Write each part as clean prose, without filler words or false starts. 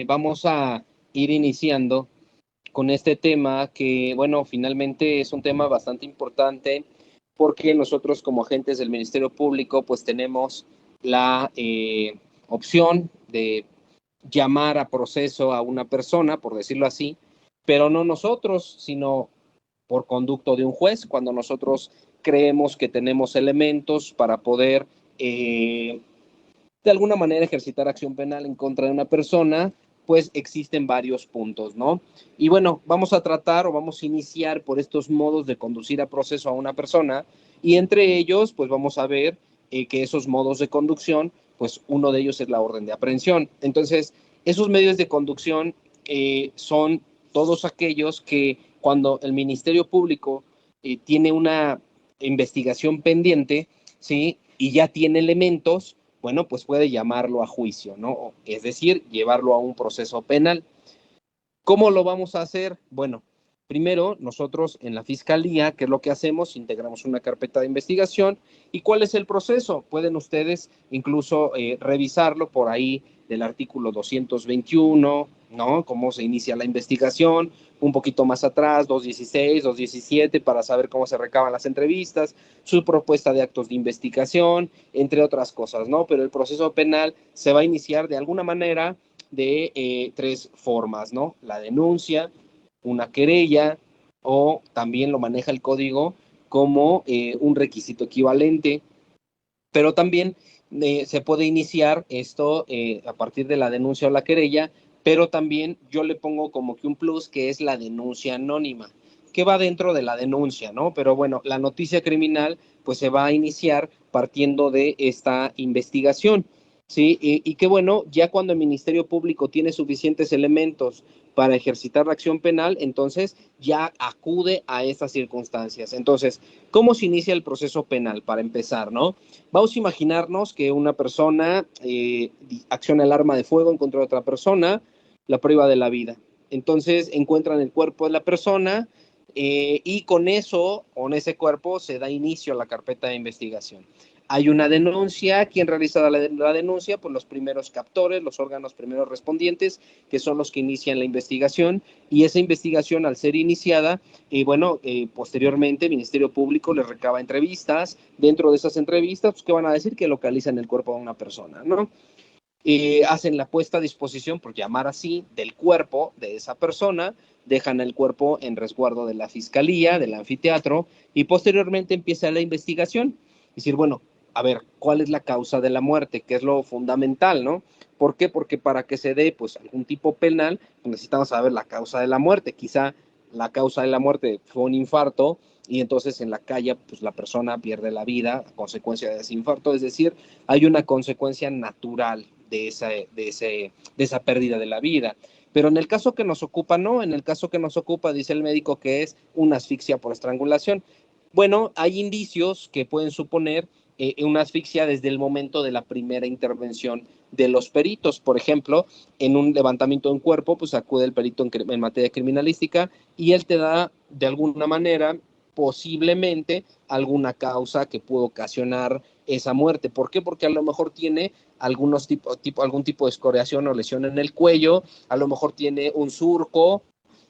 vamos a ir iniciando con este tema que, bueno, finalmente es un tema bastante importante porque nosotros como agentes del Ministerio Público pues tenemos la opción de llamar a proceso a una persona, por decirlo así, pero no nosotros, sino por conducto de un juez, cuando nosotros creemos que tenemos elementos para poder de alguna manera ejercitar acción penal en contra de una persona, pues existen varios puntos, ¿no? Y bueno, vamos a tratar o vamos a iniciar por estos modos de conducir a proceso a una persona y entre ellos, pues vamos a ver que esos modos de conducción, pues uno de ellos es la orden de aprehensión. Entonces, esos medios de conducción son todos aquellos que cuando el Ministerio Público tiene una investigación pendiente, ¿sí? Y ya tiene elementos, bueno, pues puede llamarlo a juicio, ¿no? Es decir, llevarlo a un proceso penal. ¿Cómo lo vamos a hacer? Bueno, primero nosotros en la fiscalía, ¿qué es lo que hacemos? Integramos una carpeta de investigación. ¿Y cuál es el proceso? Pueden ustedes incluso revisarlo por ahí del artículo 221, ¿no? Cómo se inicia la investigación, un poquito más atrás, 216, 217, para saber cómo se recaban las entrevistas, su propuesta de actos de investigación, entre otras cosas, ¿no? Pero el proceso penal se va a iniciar de alguna manera de tres formas, ¿no? La denuncia, una querella o también lo maneja el código como un requisito equivalente, pero también se puede iniciar esto a partir de la denuncia o la querella, pero también yo le pongo como que un plus que es la denuncia anónima, que va dentro de la denuncia, ¿no? Pero bueno, la noticia criminal pues se va a iniciar partiendo de esta investigación. Sí, y que bueno, ya cuando el Ministerio Público tiene suficientes elementos para ejercitar la acción penal, entonces ya acude a estas circunstancias. Entonces, ¿cómo se inicia el proceso penal? Para empezar, ¿no? Vamos a imaginarnos que una persona acciona el arma de fuego en contra de otra persona, la priva de la vida. Entonces encuentran el cuerpo de la persona y con eso, con ese cuerpo, se da inicio a la carpeta de investigación. Hay una denuncia. ¿Quién realiza la denuncia? Pues los primeros captores, los órganos primeros respondientes, que son los que inician la investigación. Y esa investigación, al ser iniciada, bueno, posteriormente el Ministerio Público les recaba entrevistas. Dentro de esas entrevistas, pues, ¿qué van a decir? Que localizan el cuerpo de una persona, ¿no? Hacen la puesta a disposición, por llamar así, del cuerpo de esa persona, dejan el cuerpo en resguardo de la fiscalía, del anfiteatro, y posteriormente empieza la investigación. Es decir, bueno, a ver, ¿cuál es la causa de la muerte? Que es lo fundamental, ¿no? ¿Por qué? Porque para que se dé pues algún tipo penal, pues, necesitamos saber la causa de la muerte. Quizá la causa de la muerte fue un infarto y entonces en la calle pues la persona pierde la vida a consecuencia de ese infarto, es decir, hay una consecuencia natural de esa pérdida de la vida. Pero en el caso que nos ocupa, no, en el caso que nos ocupa, dice el médico que es una asfixia por estrangulación. Bueno, hay indicios que pueden suponer una asfixia desde el momento de la primera intervención de los peritos. Por ejemplo, en un levantamiento de un cuerpo, pues acude el perito en materia criminalística y él te da de alguna manera posiblemente alguna causa que pudo ocasionar esa muerte. ¿Por qué? Porque a lo mejor tiene algún tipo de escoriación o lesión en el cuello, a lo mejor tiene un surco,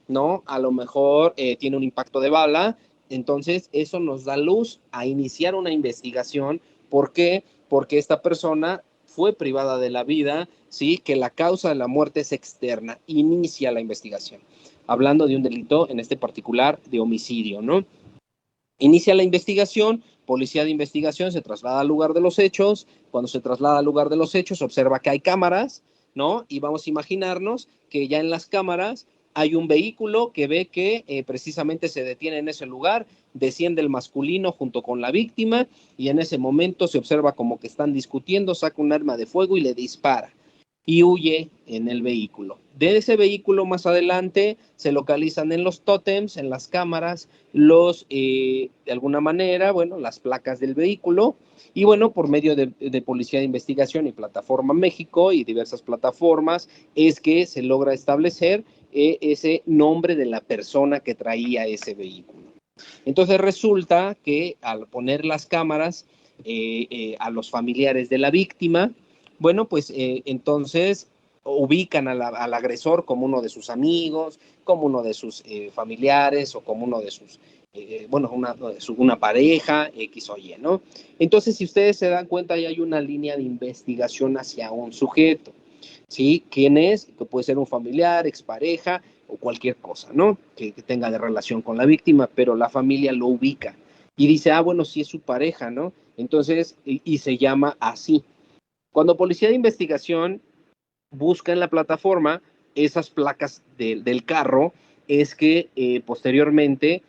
¿no? A lo mejor tiene un impacto de bala. Entonces, eso nos da luz a iniciar una investigación. ¿Por qué? Porque esta persona fue privada de la vida, ¿sí? Que la causa de la muerte es externa. Inicia la investigación. Hablando de un delito, en este particular, de homicidio, ¿no? Inicia la investigación, policía de investigación se traslada al lugar de los hechos. Cuando se traslada al lugar de los hechos, observa que hay cámaras, ¿no? Y vamos a imaginarnos que ya en las cámaras hay un vehículo que ve que precisamente se detiene en ese lugar, desciende el masculino junto con la víctima y en ese momento se observa como que están discutiendo, saca un arma de fuego y le dispara y huye en el vehículo. De ese vehículo más adelante se localizan en los tótems, en las cámaras, de alguna manera, bueno, las placas del vehículo y bueno, por medio de Policía de Investigación y Plataforma México y diversas plataformas, es que se logra establecer ese nombre de la persona que traía ese vehículo. Entonces resulta que al poner las cámaras a los familiares de la víctima, bueno, pues entonces ubican al agresor como uno de sus amigos, como uno de sus familiares o como uno de sus, una pareja, X o Y, ¿no? Entonces, si ustedes se dan cuenta, ya hay una línea de investigación hacia un sujeto, ¿sí? ¿Quién es? Que puede ser un familiar, expareja o cualquier cosa, ¿no? Que tenga de relación con la víctima, pero la familia lo ubica y dice, bueno, sí es su pareja, ¿no? Entonces, y se llama así. Cuando Policía de Investigación busca en la plataforma esas placas del carro, es que posteriormente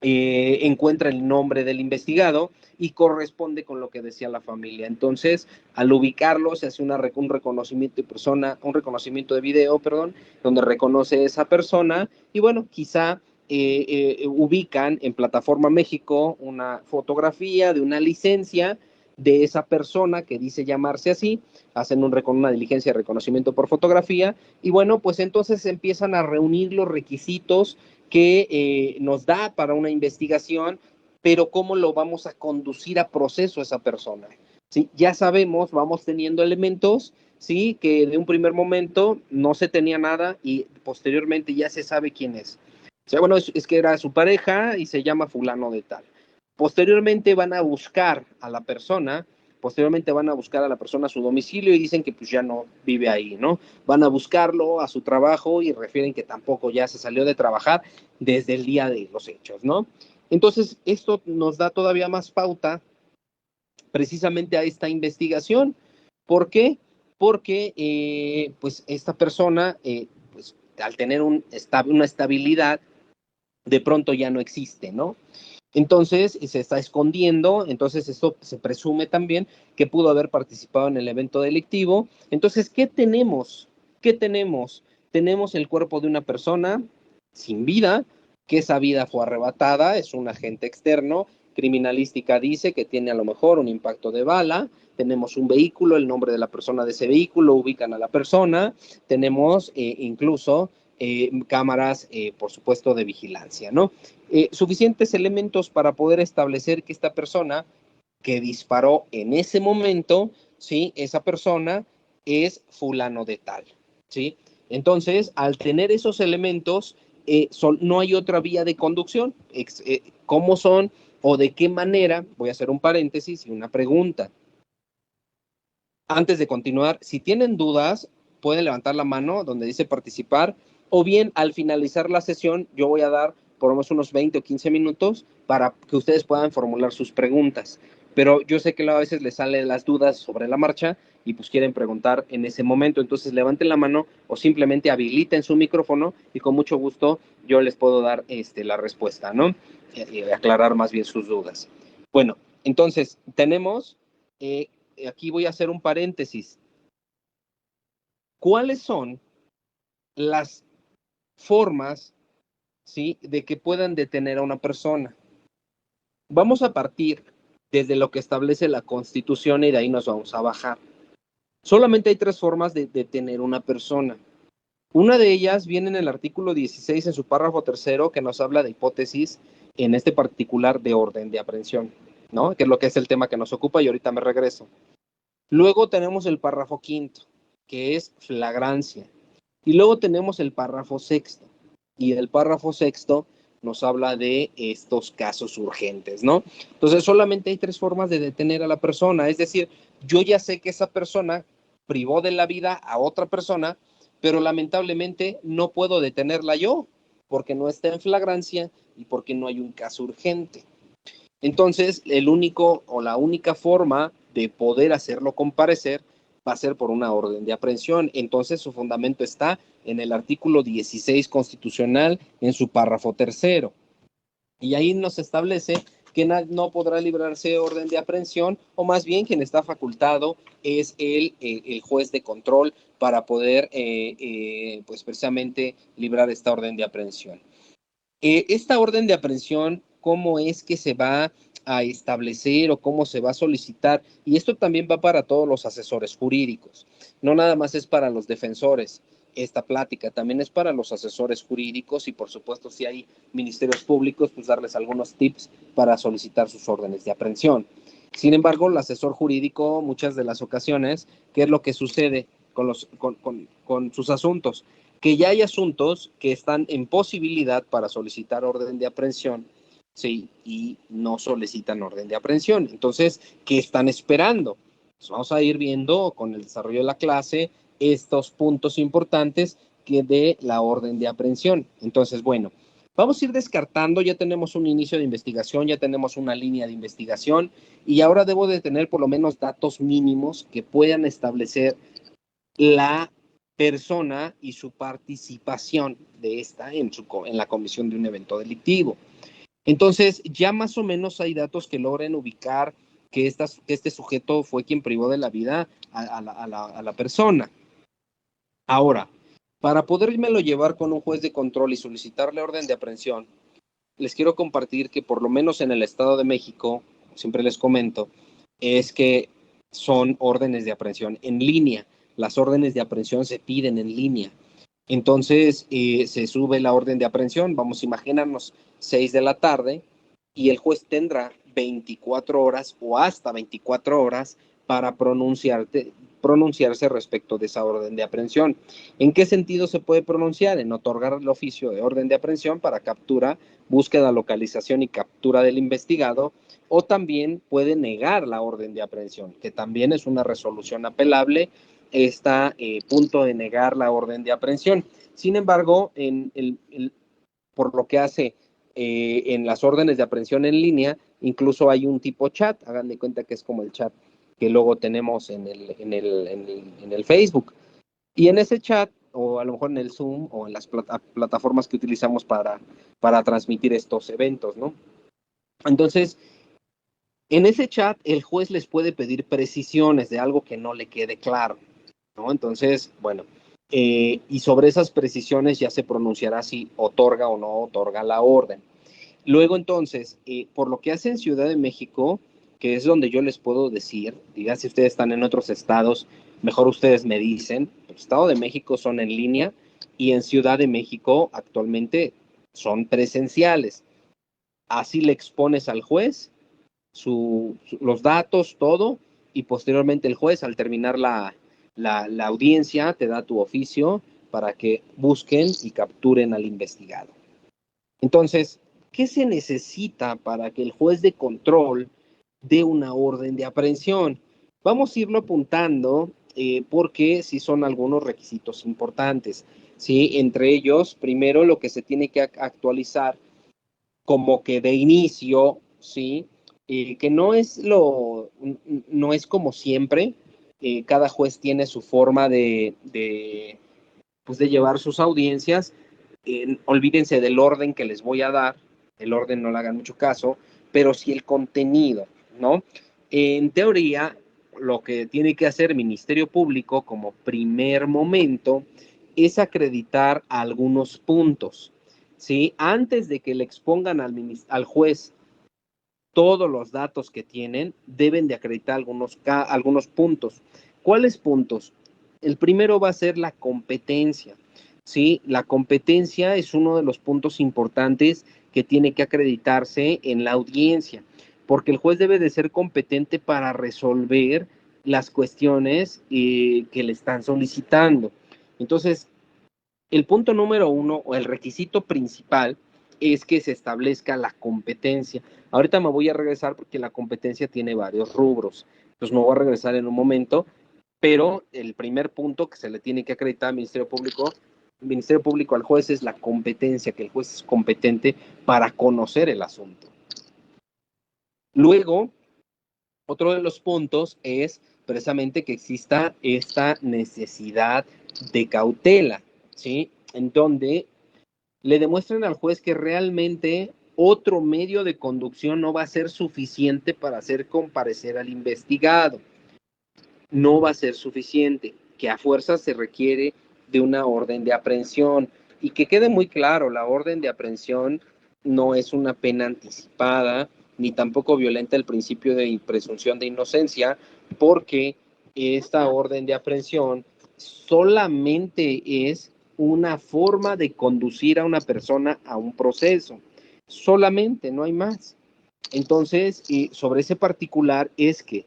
encuentra el nombre del investigado y corresponde con lo que decía la familia. Entonces, al ubicarlo, se hace un reconocimiento de persona, un reconocimiento de video, perdón, donde reconoce esa persona y bueno, quizá ubican en Plataforma México una fotografía de una licencia de esa persona que dice llamarse así, hacen una diligencia de reconocimiento por fotografía y bueno, pues entonces empiezan a reunir los requisitos que nos da para una investigación, pero cómo lo vamos a conducir a proceso esa persona. ¿Sí? Ya sabemos, vamos teniendo elementos, ¿sí? Que de un primer momento no se tenía nada y posteriormente ya se sabe quién es. O sea, bueno, es que era su pareja y se llama fulano de tal. Posteriormente van a buscar a la persona, a su domicilio y dicen que pues ya no vive ahí, ¿no? Van a buscarlo a su trabajo y refieren que tampoco ya se salió de trabajar desde el día de los hechos, ¿no? Entonces, esto nos da todavía más pauta precisamente a esta investigación. ¿Por qué? Porque pues esta persona, pues al tener una estabilidad, de pronto ya no existe, ¿no? Entonces se está escondiendo, entonces esto se presume también que pudo haber participado en el evento delictivo. Entonces, ¿qué tenemos? ¿Qué tenemos? Tenemos el cuerpo de una persona sin vida, que esa vida fue arrebatada, es un agente externo. Criminalística dice que tiene a lo mejor un impacto de bala. Tenemos un vehículo, el nombre de la persona de ese vehículo, ubican a la persona. Tenemos incluso cámaras, por supuesto, de vigilancia, ¿no? Suficientes elementos para poder establecer que esta persona que disparó en ese momento, ¿sí? Esa persona es fulano de tal, ¿sí? Entonces, al tener esos elementos, no hay otra vía de conducción. ¿Cómo son o de qué manera? Voy a hacer un paréntesis y una pregunta. Antes de continuar, si tienen dudas, pueden levantar la mano donde dice participar, o bien al finalizar la sesión, yo voy a dar por lo menos unos 20 o 15 minutos para que ustedes puedan formular sus preguntas. Pero yo sé que a veces les salen las dudas sobre la marcha y pues quieren preguntar en ese momento. Entonces levanten la mano o simplemente habiliten su micrófono y con mucho gusto yo les puedo dar la respuesta, ¿no? Aclarar más bien sus dudas. Bueno, entonces tenemos aquí voy a hacer un paréntesis. ¿Cuáles son las formas, ¿sí?, de que puedan detener a una persona? Vamos a partir desde lo que establece la Constitución y de ahí nos vamos a bajar. Solamente hay 3 formas de detener a una persona. Una de ellas viene en el artículo 16, en su párrafo 3, que nos habla de hipótesis, en este particular de orden de aprehensión, ¿no? Que es lo que es el tema que nos ocupa y ahorita me regreso. Luego tenemos el párrafo 5, que es flagrancia. Y luego tenemos el párrafo 6. Y el párrafo 6 nos habla de estos casos urgentes, ¿no? Entonces, solamente hay 3 formas de detener a la persona. Es decir, yo ya sé que esa persona privó de la vida a otra persona, pero lamentablemente no puedo detenerla yo, porque no está en flagrancia y porque no hay un caso urgente. Entonces, el único o la única forma de poder hacerlo comparecer va a ser por una orden de aprehensión. Entonces, su fundamento está en el artículo 16 constitucional, en su párrafo 3. Y ahí nos establece que no podrá librarse orden de aprehensión, o más bien quien está facultado es el juez de control para poder, pues precisamente, librar esta orden de aprehensión. Esta orden de aprehensión, ¿cómo es que se va a establecer o cómo se va a solicitar? Y esto también va para todos los asesores jurídicos. No nada más es para los defensores esta plática, también es para los asesores jurídicos y por supuesto si hay ministerios públicos, pues darles algunos tips para solicitar sus órdenes de aprehensión. Sin embargo, el asesor jurídico, muchas de las ocasiones, ¿qué es lo que sucede? con sus asuntos. Que ya hay asuntos que están en posibilidad para solicitar orden de aprehensión, sí, y no solicitan orden de aprehensión. Entonces, ¿qué están esperando? Pues vamos a ir viendo con el desarrollo de la clase estos puntos importantes que de la orden de aprehensión. Entonces, bueno, vamos a ir descartando, ya tenemos un inicio de investigación, ya tenemos una línea de investigación y ahora debo de tener por lo menos datos mínimos que puedan establecer la persona y su participación de esta en la comisión de un evento delictivo. Entonces, ya más o menos hay datos que logren ubicar que este sujeto fue quien privó de la vida a la persona. Ahora, para podérmelo llevar con un juez de control y solicitarle orden de aprehensión, les quiero compartir que por lo menos en el Estado de México, siempre les comento, es que son órdenes de aprehensión en línea. Las órdenes de aprehensión se piden en línea. Entonces, se sube la orden de aprehensión, vamos a imaginarnos 6 de la tarde, y el juez tendrá 24 horas o hasta 24 horas para pronunciarse respecto de esa orden de aprehensión. ¿En qué sentido se puede pronunciar? En otorgar el oficio de orden de aprehensión para captura, búsqueda, localización y captura del investigado, o también puede negar la orden de aprehensión, que también es una resolución apelable, está punto de negar la orden de aprehensión. Sin embargo, por lo que hace en las órdenes de aprehensión en línea, incluso hay un tipo chat, hagan de cuenta que es como el chat que luego tenemos en el Facebook. Y en ese chat, o a lo mejor en el Zoom, o en las plataformas que utilizamos para transmitir estos eventos, ¿no? Entonces, en ese chat, el juez les puede pedir precisiones de algo que no le quede claro, ¿no? Entonces, bueno, y sobre esas precisiones ya se pronunciará si otorga o no otorga la orden. Luego, entonces, por lo que hace en Ciudad de México, que es donde yo les puedo decir, diga si ustedes están en otros estados, mejor ustedes me dicen, el Estado de México son en línea y en Ciudad de México actualmente son presenciales. Así le expones al juez los datos, todo, y posteriormente el juez, al terminar la audiencia, te da tu oficio para que busquen y capturen al investigado. Entonces, ¿qué se necesita para que el juez de control dé una orden de aprehensión? Vamos a irlo apuntando porque sí son algunos requisitos importantes. ¿Sí? Entre ellos, primero lo que se tiene que actualizar como que de inicio, ¿sí? Que no es como siempre, cada juez tiene su forma pues de llevar sus audiencias. Olvídense del orden que les voy a dar, el orden no le hagan mucho caso, pero sí el contenido, ¿no? En teoría, lo que tiene que hacer el Ministerio Público como primer momento es acreditar algunos puntos, ¿sí? Antes de que le expongan al juez todos los datos que tienen, deben de acreditar algunos puntos. ¿Cuáles puntos? El primero va a ser la competencia, ¿sí? La competencia es uno de los puntos importantes que tiene que acreditarse en la audiencia, porque el juez debe de ser competente para resolver las cuestiones que le están solicitando. Entonces, el punto número 1 o el requisito principal es que se establezca la competencia. Ahorita me voy a regresar porque la competencia tiene varios rubros. Entonces me voy a regresar en un momento, pero el primer punto que se le tiene que acreditar al Ministerio Público al juez es la competencia, que el juez es competente para conocer el asunto. Luego, otro de los puntos es precisamente que exista esta necesidad de cautela, ¿sí? En donde le demuestren al juez que realmente otro medio de conducción no va a ser suficiente para hacer comparecer al investigado. No va a ser suficiente, que a fuerza se requiere de una orden de aprehensión. Y que quede muy claro, la orden de aprehensión no es una pena anticipada, ni tampoco violenta el principio de presunción de inocencia, porque esta orden de aprehensión solamente es una forma de conducir a una persona a un proceso. Solamente, no hay más. Entonces, sobre ese particular es que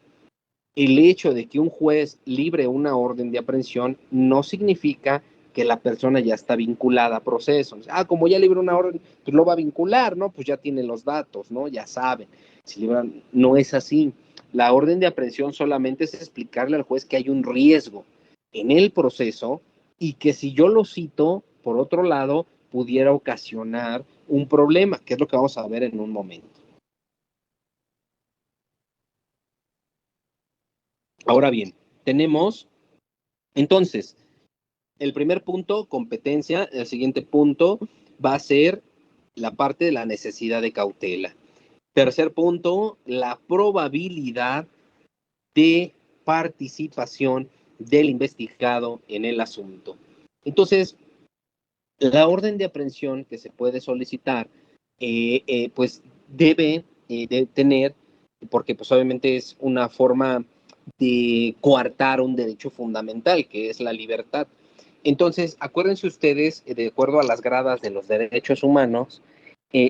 el hecho de que un juez libre una orden de aprehensión no significa que la persona ya está vinculada a procesos. Como ya libró una orden, pues lo va a vincular, ¿no? Pues ya tiene los datos, ¿no? Ya saben. Si libran, no es así. La orden de aprehensión solamente es explicarle al juez que hay un riesgo en el proceso y que si yo lo cito, por otro lado, pudiera ocasionar un problema, que es lo que vamos a ver en un momento. Ahora bien, tenemos entonces el primer punto, competencia. El siguiente punto va a ser la parte de la necesidad de cautela. Tercer punto, la probabilidad de participación del investigado en el asunto. Entonces, la orden de aprehensión que se puede solicitar, pues debe de tener, porque pues obviamente es una forma de coartar un derecho fundamental, que es la libertad. Entonces, acuérdense ustedes, de acuerdo a las gradas de los derechos humanos,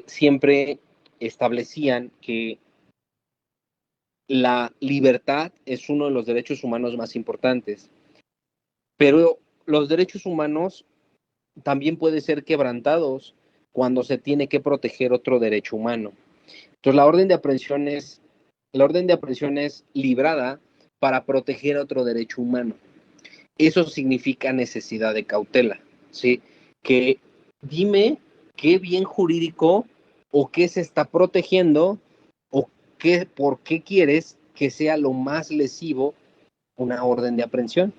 siempre establecían que la libertad es uno de los derechos humanos más importantes, pero los derechos humanos también pueden ser quebrantados cuando se tiene que proteger otro derecho humano. Entonces, la orden de aprehensión es librada para proteger otro derecho humano. Eso significa necesidad de cautela, ¿sí? Que dime qué bien jurídico o qué se está protegiendo o por qué quieres que sea lo más lesivo una orden de aprehensión.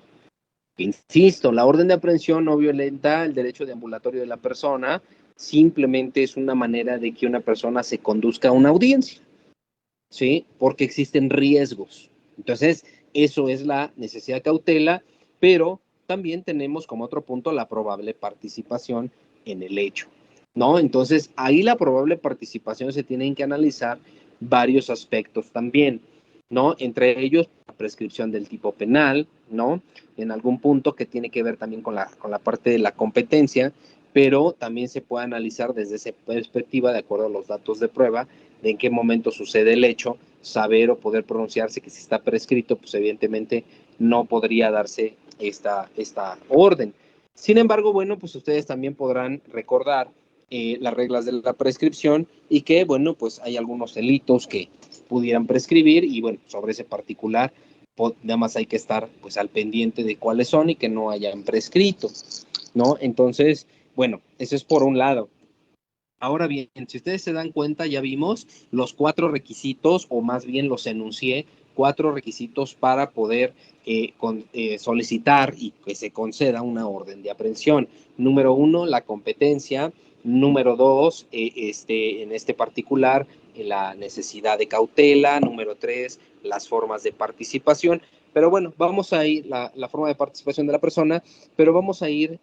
Insisto, la orden de aprehensión no violenta el derecho de ambulatorio de la persona, simplemente es una manera de que una persona se conduzca a una audiencia, ¿sí? Porque existen riesgos. Entonces, eso es la necesidad de cautela, pero también tenemos como otro punto la probable participación en el hecho, ¿no? Entonces, ahí la probable participación se tienen que analizar varios aspectos también, ¿no? Entre ellos, la prescripción del tipo penal, ¿no? En algún punto que tiene que ver también con la parte de la competencia, pero también se puede analizar desde esa perspectiva, de acuerdo a los datos de prueba, de en qué momento sucede el hecho, saber o poder pronunciarse que si está prescrito, pues evidentemente no podría darse esta orden. Sin embargo, bueno, pues ustedes también podrán recordar las reglas de la prescripción y que, bueno, pues hay algunos delitos que pudieran prescribir y, bueno, sobre ese particular, nada más hay que estar pues al pendiente de cuáles son y que no hayan prescrito, ¿no? Entonces, bueno, eso es por un lado. Ahora bien, si ustedes se dan cuenta, ya vimos los 4 requisitos, o más bien los enuncié, 4 requisitos para poder solicitar y que se conceda una orden de aprehensión. Número 1, la competencia. Número 2, en este particular, la necesidad de cautela. Número 3, las formas de participación. Pero bueno, vamos a ir, la forma de participación de la persona, pero vamos a ir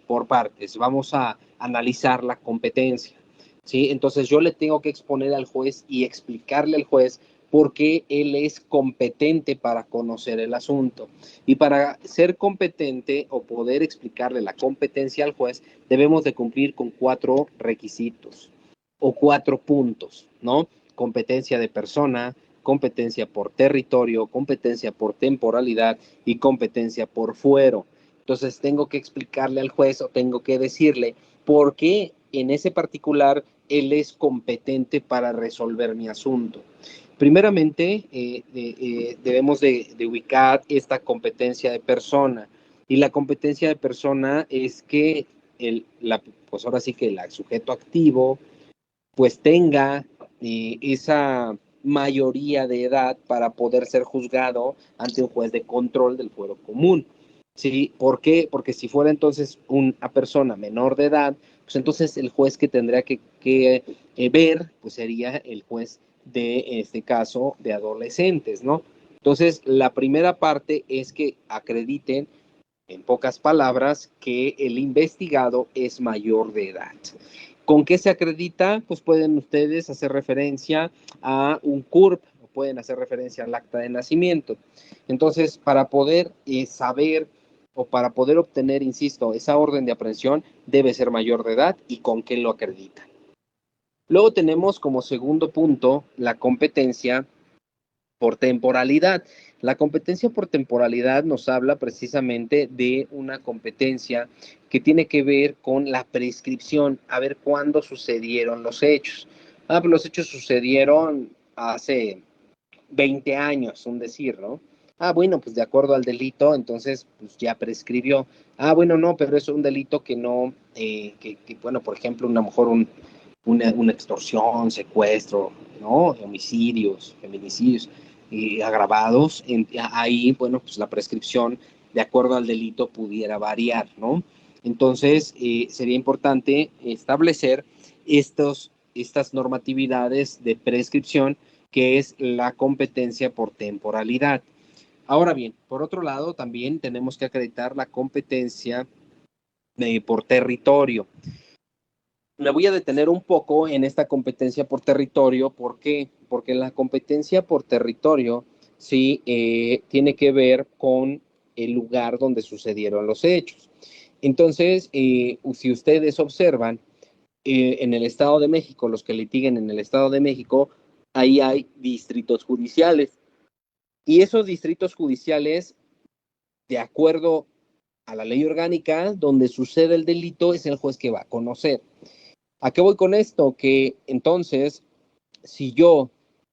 por partes. Vamos a analizar la competencia, ¿sí? Entonces yo le tengo que exponer al juez y explicarle al juez por qué él es competente para conocer el asunto. Y para ser competente o poder explicarle la competencia al juez, debemos de cumplir con 4 requisitos o 4 puntos, ¿no? Competencia de persona, competencia por territorio, competencia por temporalidad y competencia por fuero. Entonces tengo que explicarle al juez o tengo que decirle por qué en ese particular él es competente para resolver mi asunto. Primeramente, debemos de ubicar esta competencia de persona. Y la competencia de persona es que pues ahora sí que el sujeto activo pues tenga esa mayoría de edad para poder ser juzgado ante un juez de control del fuero común. ¿Sí? ¿Por qué? Porque si fuera entonces una persona menor de edad, pues entonces el juez que tendría que ver, pues sería el juez de este caso de adolescentes, ¿no? Entonces, la primera parte es que acrediten, en pocas palabras, que el investigado es mayor de edad. ¿Con qué se acredita? Pues pueden ustedes hacer referencia a un CURP, o pueden hacer referencia al acta de nacimiento. Entonces, para poder saber o para poder obtener, insisto, esa orden de aprehensión, debe ser mayor de edad y con qué lo acredita. Luego tenemos como segundo punto la competencia por temporalidad. La competencia por temporalidad nos habla precisamente de una competencia que tiene que ver con la prescripción, a ver cuándo sucedieron los hechos. Pues los hechos sucedieron hace 20 años, un decir, ¿no? Bueno, pues de acuerdo al delito, entonces pues ya prescribió. Bueno, no, pero es un delito que no, bueno, por ejemplo, a lo mejor una extorsión, secuestro, ¿no? Homicidios, feminicidios agravados, ahí, bueno, pues la prescripción de acuerdo al delito pudiera variar, ¿no? Entonces, sería importante establecer estas normatividades de prescripción, que es la competencia por temporalidad. Ahora bien, por otro lado, también tenemos que acreditar la competencia por territorio. Me voy a detener un poco en esta competencia por territorio. ¿Por qué? Porque la competencia por territorio sí tiene que ver con el lugar donde sucedieron los hechos. Entonces, si ustedes observan, en el Estado de México, los que litiguen en el Estado de México, ahí hay distritos judiciales. Y esos distritos judiciales, de acuerdo a la ley orgánica, donde sucede el delito, es el juez que va a conocer. ¿A qué voy con esto? Que entonces, si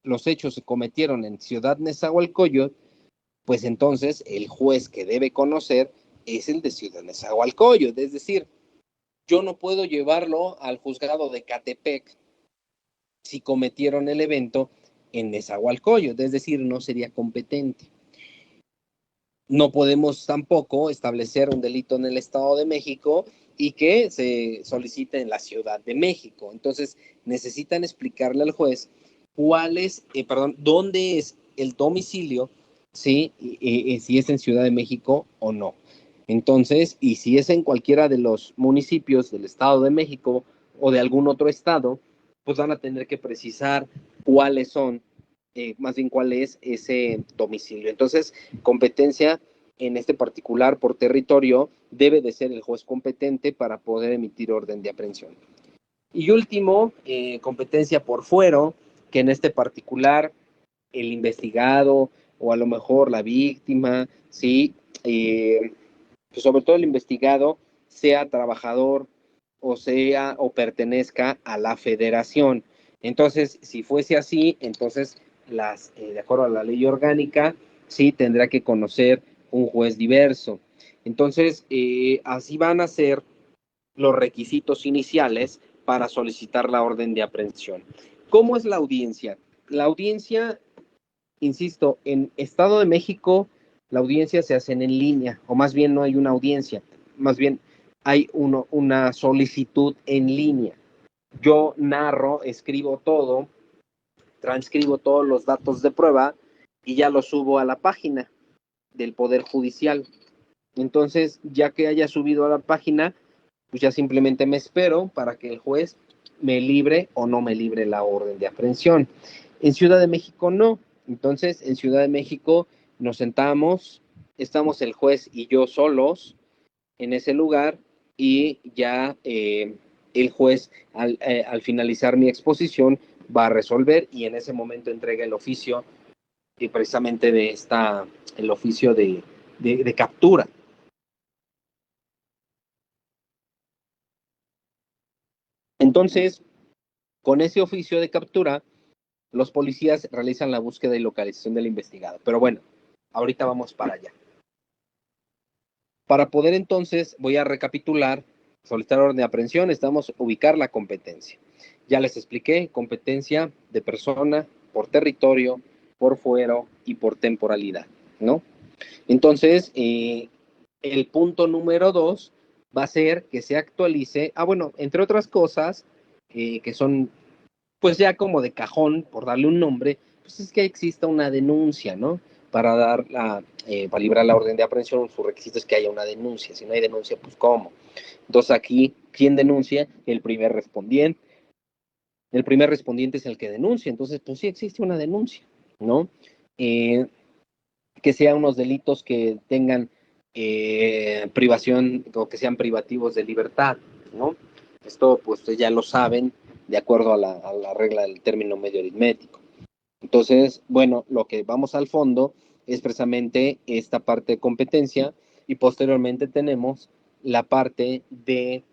los hechos se cometieron en Ciudad Nezahualcóyotl, pues entonces el juez que debe conocer es el de Ciudad Nezahualcóyotl. Es decir, yo no puedo llevarlo al juzgado de Catepec si cometieron el evento en Nezahualcóyotl, es decir, no sería competente. No podemos tampoco establecer un delito en el Estado de México y que se solicite en la Ciudad de México. Entonces, necesitan explicarle al juez dónde es el domicilio, ¿sí? Si es en Ciudad de México o no. Entonces, y si es en cualquiera de los municipios del Estado de México o de algún otro estado, pues van a tener que precisar cuáles son, más bien cuál es ese domicilio. Entonces, competencia en este particular por territorio debe de ser el juez competente para poder emitir orden de aprehensión. Y último, competencia por fuero, que en este particular el investigado o a lo mejor la víctima, sí, pues sobre todo el investigado sea trabajador o pertenezca a la federación. Entonces, si fuese así, entonces de acuerdo a la ley orgánica, sí tendrá que conocer un juez diverso. Entonces, así van a ser los requisitos iniciales para solicitar la orden de aprehensión. ¿Cómo es la audiencia? La audiencia, insisto, en Estado de México, la audiencia se hace en línea, o más bien no hay una audiencia, más bien hay una solicitud en línea. Yo narro, escribo todo, transcribo todos los datos de prueba y ya los subo a la página del Poder Judicial. Entonces, ya que haya subido a la página, pues ya simplemente me espero para que el juez me libre o no me libre la orden de aprehensión. En Ciudad de México no. Entonces, en Ciudad de México nos sentamos, estamos el juez y yo solos en ese lugar y ya el juez al finalizar mi exposición va a resolver y en ese momento entrega el oficio precisamente el oficio de captura. Entonces, con ese oficio de captura, los policías realizan la búsqueda y localización del investigado. Pero bueno, ahorita vamos para allá. Para poder entonces, voy a recapitular, solicitar orden de aprehensión, estamos ubicar la competencia. Ya les expliqué, competencia de persona, por territorio, por fuero y por temporalidad, ¿no? Entonces, el punto número 2 va a ser que se actualice, bueno, entre otras cosas, que son pues ya como de cajón, por darle un nombre, pues es que exista una denuncia, ¿no? Para para librar la orden de aprehensión, su requisito es que haya una denuncia. Si no hay denuncia, pues ¿cómo? Entonces aquí, ¿quién denuncia? El primer respondiente. El primer respondiente es el que denuncia, entonces pues sí existe una denuncia, ¿no? Que sean unos delitos que tengan privación o que sean privativos de libertad, ¿no? Esto pues ya lo saben de acuerdo a la regla del término medio aritmético. Entonces, bueno, lo que vamos al fondo es precisamente esta parte de competencia, y posteriormente tenemos la parte de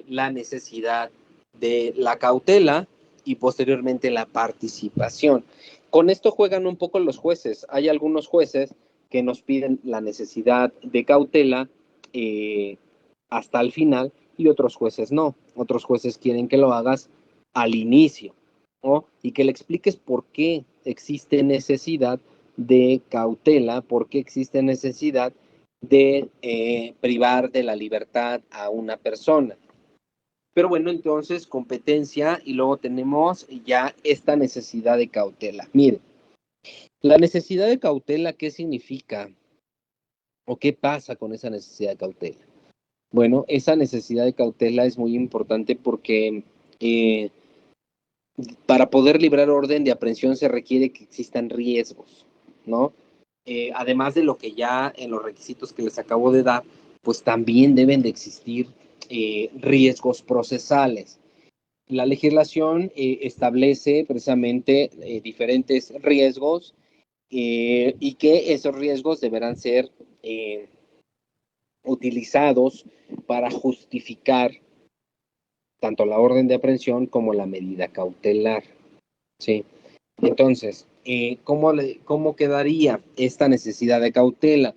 la necesidad de la cautela y posteriormente la participación. Con esto juegan un poco los jueces. Hay algunos jueces que nos piden la necesidad de cautela hasta el final y otros jueces no. Otros jueces quieren que lo hagas al inicio, ¿no? Y que le expliques por qué existe necesidad de cautela, por qué existe necesidad de privar de la libertad a una persona. Pero bueno, entonces competencia y luego tenemos ya esta necesidad de cautela. Mire, la necesidad de cautela, ¿qué significa? ¿O qué pasa con esa necesidad de cautela? Bueno, esa necesidad de cautela es muy importante porque para poder librar orden de aprehensión se requiere que existan riesgos, ¿no? Además de lo que ya en los requisitos que les acabo de dar, pues también deben de existir riesgos procesales. La legislación establece precisamente diferentes riesgos y que esos riesgos deberán ser utilizados para justificar tanto la orden de aprehensión como la medida cautelar. ¿Sí? Entonces, ¿cómo quedaría esta necesidad de cautela?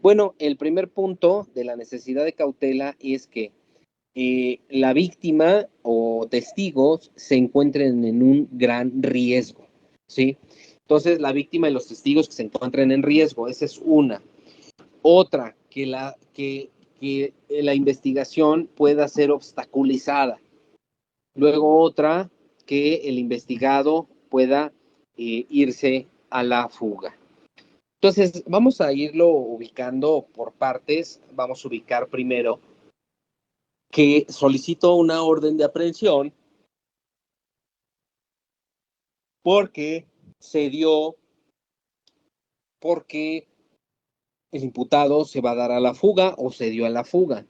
Bueno, el primer punto de la necesidad de cautela es que la víctima o testigos se encuentren en un gran riesgo, ¿sí? Entonces, la víctima y los testigos que se encuentren en riesgo, esa es una. Otra, que la investigación pueda ser obstaculizada. Luego otra, que el investigado pueda irse a la fuga. Entonces, vamos a irlo ubicando por partes. Vamos a ubicar primero que solicitó una orden de aprehensión porque se dio, porque el imputado se va a dar a la fuga o se dio a la fuga.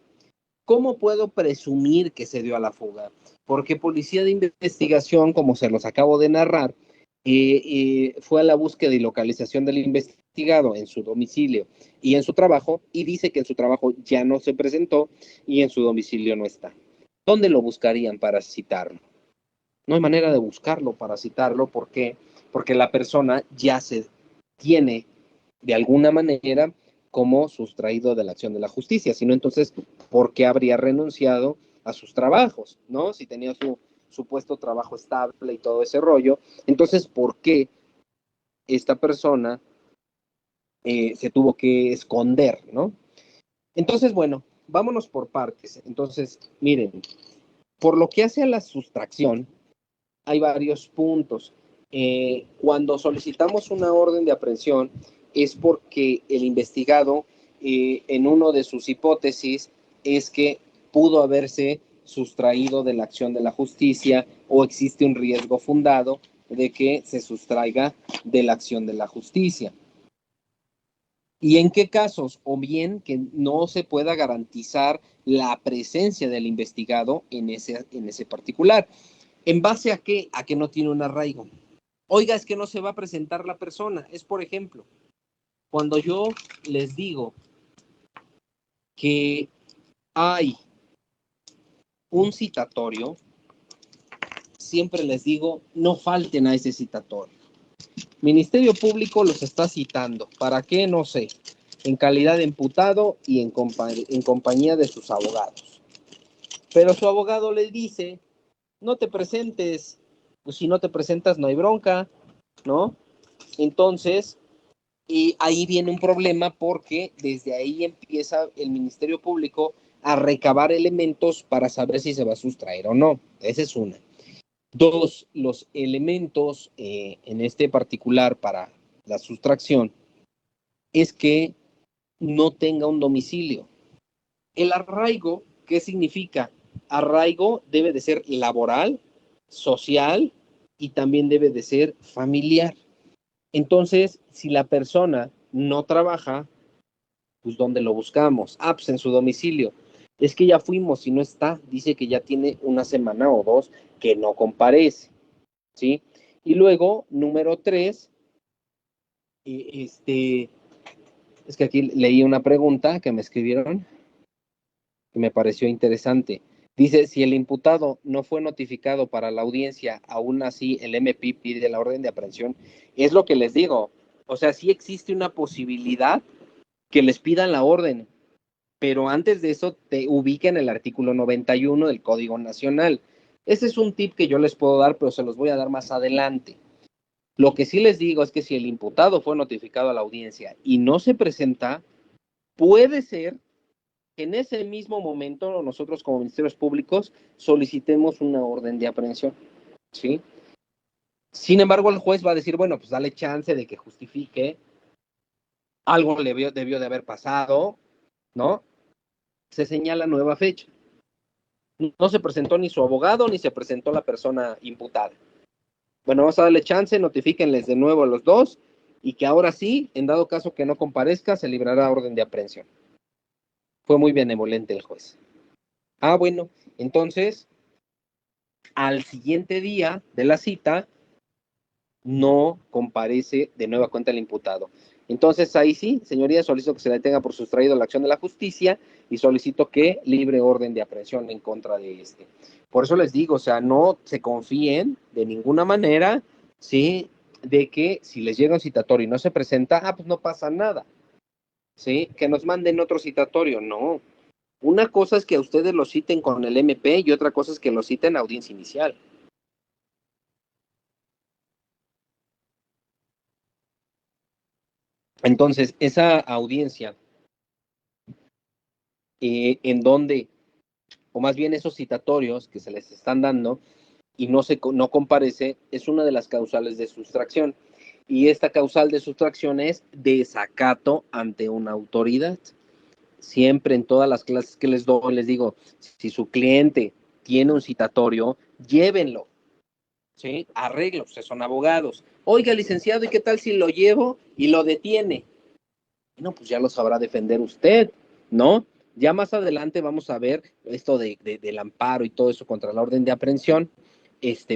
¿Cómo puedo presumir que se dio a la fuga? Porque policía de investigación, como se los acabo de narrar, fue a la búsqueda y localización del investigado en su domicilio y en su trabajo, y dice que en su trabajo ya no se presentó y en su domicilio no está. ¿Dónde lo buscarían para citarlo? No hay manera de buscarlo para citarlo. ¿Por qué? Porque la persona ya se tiene de alguna manera como sustraído de la acción de la justicia, sino entonces, ¿por qué habría renunciado a sus trabajos? ¿No? Si tenía su supuesto trabajo estable y todo ese rollo, entonces, ¿por qué esta persona se tuvo que esconder? ¿No? Entonces, bueno, vámonos por partes. Entonces, miren, por lo que hace a la sustracción, hay varios puntos. Cuando solicitamos una orden de aprehensión es porque el investigado, en uno de sus hipótesis, es que pudo haberse sustraído de la acción de la justicia o existe un riesgo fundado de que se sustraiga de la acción de la justicia. ¿Y en qué casos? O bien que no se pueda garantizar la presencia del investigado en ese particular. ¿En base a qué? A que no tiene un arraigo. Oiga, es que no se va a presentar la persona. Es, por ejemplo, cuando yo les digo que hay un citatorio, siempre les digo, no falten a ese citatorio. Ministerio Público los está citando. ¿Para qué? No sé. En calidad de imputado y en compañía de sus abogados. Pero su abogado le dice, no te presentes. Pues si no te presentas no hay bronca, ¿no? Entonces, y ahí viene un problema porque desde ahí empieza el Ministerio Público a recabar elementos para saber si se va a sustraer o no. Esa es una. Dos, los elementos en este particular para la sustracción es que no tenga un domicilio. El arraigo, ¿qué significa? Arraigo debe de ser laboral, social y también debe de ser familiar. Entonces, si la persona no trabaja, pues ¿dónde lo buscamos? Ah, pues en su domicilio. Es que ya fuimos y no está. Dice que ya tiene una semana o dos que no comparece, ¿sí? Y luego, número 3, Es que aquí leí una pregunta que me escribieron que me pareció interesante. Dice, si el imputado no fue notificado para la audiencia, aún así el MP pide la orden de aprehensión. Es lo que les digo. O sea, sí existe una posibilidad que les pidan la orden, pero antes de eso te ubiquen el artículo 91 del Código Nacional. Ese es un tip que yo les puedo dar, pero se los voy a dar más adelante. Lo que sí les digo es que si el imputado fue notificado a la audiencia y no se presenta, puede ser que en ese mismo momento nosotros como ministerios públicos solicitemos una orden de aprehensión, ¿sí? Sin embargo, el juez va a decir, bueno, pues dale chance de que justifique, algo debió de haber pasado, ¿no? Se señala nueva fecha. No se presentó ni su abogado ni se presentó la persona imputada. Bueno, vamos a darle chance, notifíquenles de nuevo a los dos y que ahora sí, en dado caso que no comparezca, se librará orden de aprehensión. Fue muy benevolente el juez. Ah, bueno, entonces, al siguiente día de la cita, no comparece de nueva cuenta el imputado. Entonces, ahí sí, señoría, solicito que se le detenga por sustraído la acción de la justicia y solicito que libre orden de aprehensión en contra de este. Por eso les digo, o sea, no se confíen de ninguna manera, ¿sí? De que si les llega un citatorio y no se presenta, pues no pasa nada, ¿sí? Que nos manden otro citatorio, no. Una cosa es que a ustedes lo citen con el MP y otra cosa es que lo citen a audiencia inicial. Entonces, esa audiencia en donde, o más bien esos citatorios que se les están dando y no comparece, es una de las causales de sustracción. Y esta causal de sustracción es desacato ante una autoridad. Siempre en todas las clases que les doy, les digo, si su cliente tiene un citatorio, llévenlo, ¿sí? Arreglos, ustedes son abogados. Oiga, licenciado, ¿y qué tal si lo llevo y lo detiene? No, pues ya lo sabrá defender usted, ¿no? Ya más adelante vamos a ver esto del amparo y todo eso contra la orden de aprehensión,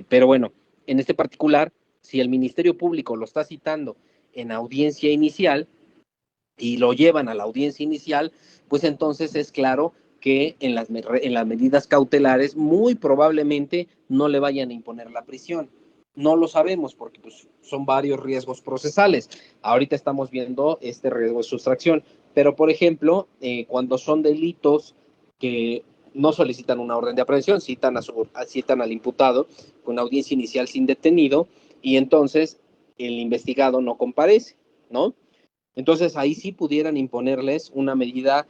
pero bueno, en este particular, si el Ministerio Público lo está citando en audiencia inicial y lo llevan a la audiencia inicial, pues entonces es claro que en las medidas cautelares muy probablemente no le vayan a imponer la prisión. No lo sabemos porque pues, son varios riesgos procesales. Ahorita estamos viendo este riesgo de sustracción, pero por ejemplo, cuando son delitos que no solicitan una orden de aprehensión, citan al imputado con audiencia inicial sin detenido y entonces el investigado no comparece, ¿no? Entonces ahí sí pudieran imponerles una medida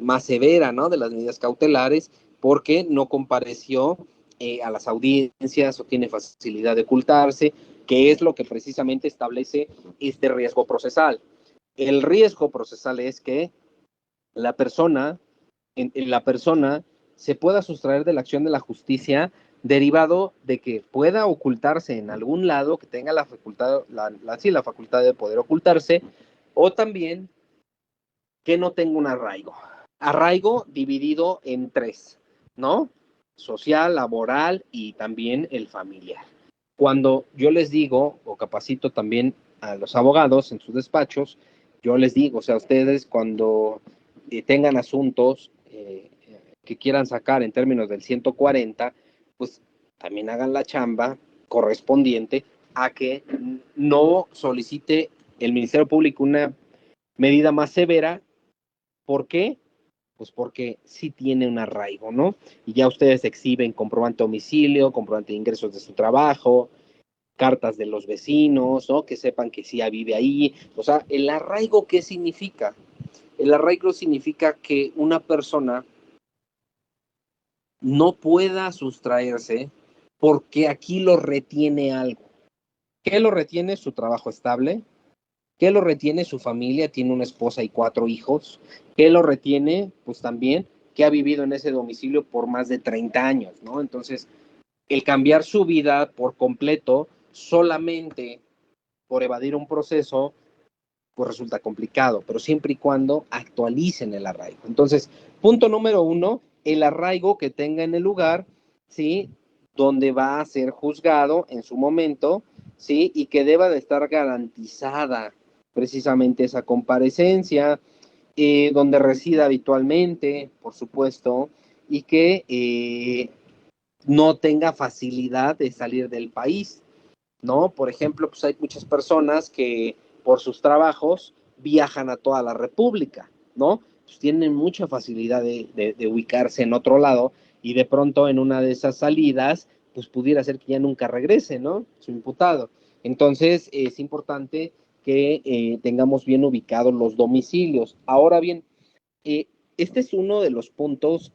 más severa, ¿no? De las medidas cautelares, porque no compareció a las audiencias o tiene facilidad de ocultarse, que es lo que precisamente establece este riesgo procesal. El riesgo procesal es que la persona, la persona se pueda sustraer de la acción de la justicia derivado de que pueda ocultarse en algún lado, que tenga la facultad, sí, la facultad de poder ocultarse, o también que no tenga un arraigo. Arraigo dividido en tres, ¿no? Social, laboral y también el familiar. Cuando yo les digo, o capacito también a los abogados en sus despachos, yo les digo, o sea, ustedes cuando tengan asuntos que quieran sacar en términos del 140, pues también hagan la chamba correspondiente a que no solicite el Ministerio Público una medida más severa. ¿Por qué? Pues porque sí tiene un arraigo, ¿no? Y ya ustedes exhiben comprobante de domicilio, comprobante de ingresos de su trabajo, cartas de los vecinos, ¿no? Que sepan que sí vive ahí. O sea, ¿el arraigo qué significa? El arraigo significa que una persona no pueda sustraerse porque aquí lo retiene algo. ¿Qué lo retiene? Su trabajo estable. ¿Qué lo retiene? Su familia, tiene una esposa y 4 hijos. ¿Qué lo retiene? Pues también que ha vivido en ese domicilio por más de 30 años, ¿no? Entonces, el cambiar su vida por completo solamente por evadir un proceso, pues resulta complicado, pero siempre y cuando actualicen el arraigo. Entonces, punto número 1, el arraigo que tenga en el lugar, ¿sí? Donde va a ser juzgado en su momento, ¿sí? Y que deba de estar garantizada precisamente esa comparecencia, donde resida habitualmente, por supuesto, y que no tenga facilidad de salir del país, ¿no? Por ejemplo, pues hay muchas personas que por sus trabajos viajan a toda la República, ¿no? Pues tienen mucha facilidad de ubicarse en otro lado y de pronto en una de esas salidas, pues pudiera ser que ya nunca regrese, ¿no? Su imputado. Entonces, es importante que tengamos bien ubicados los domicilios. Ahora bien, este es uno de los puntos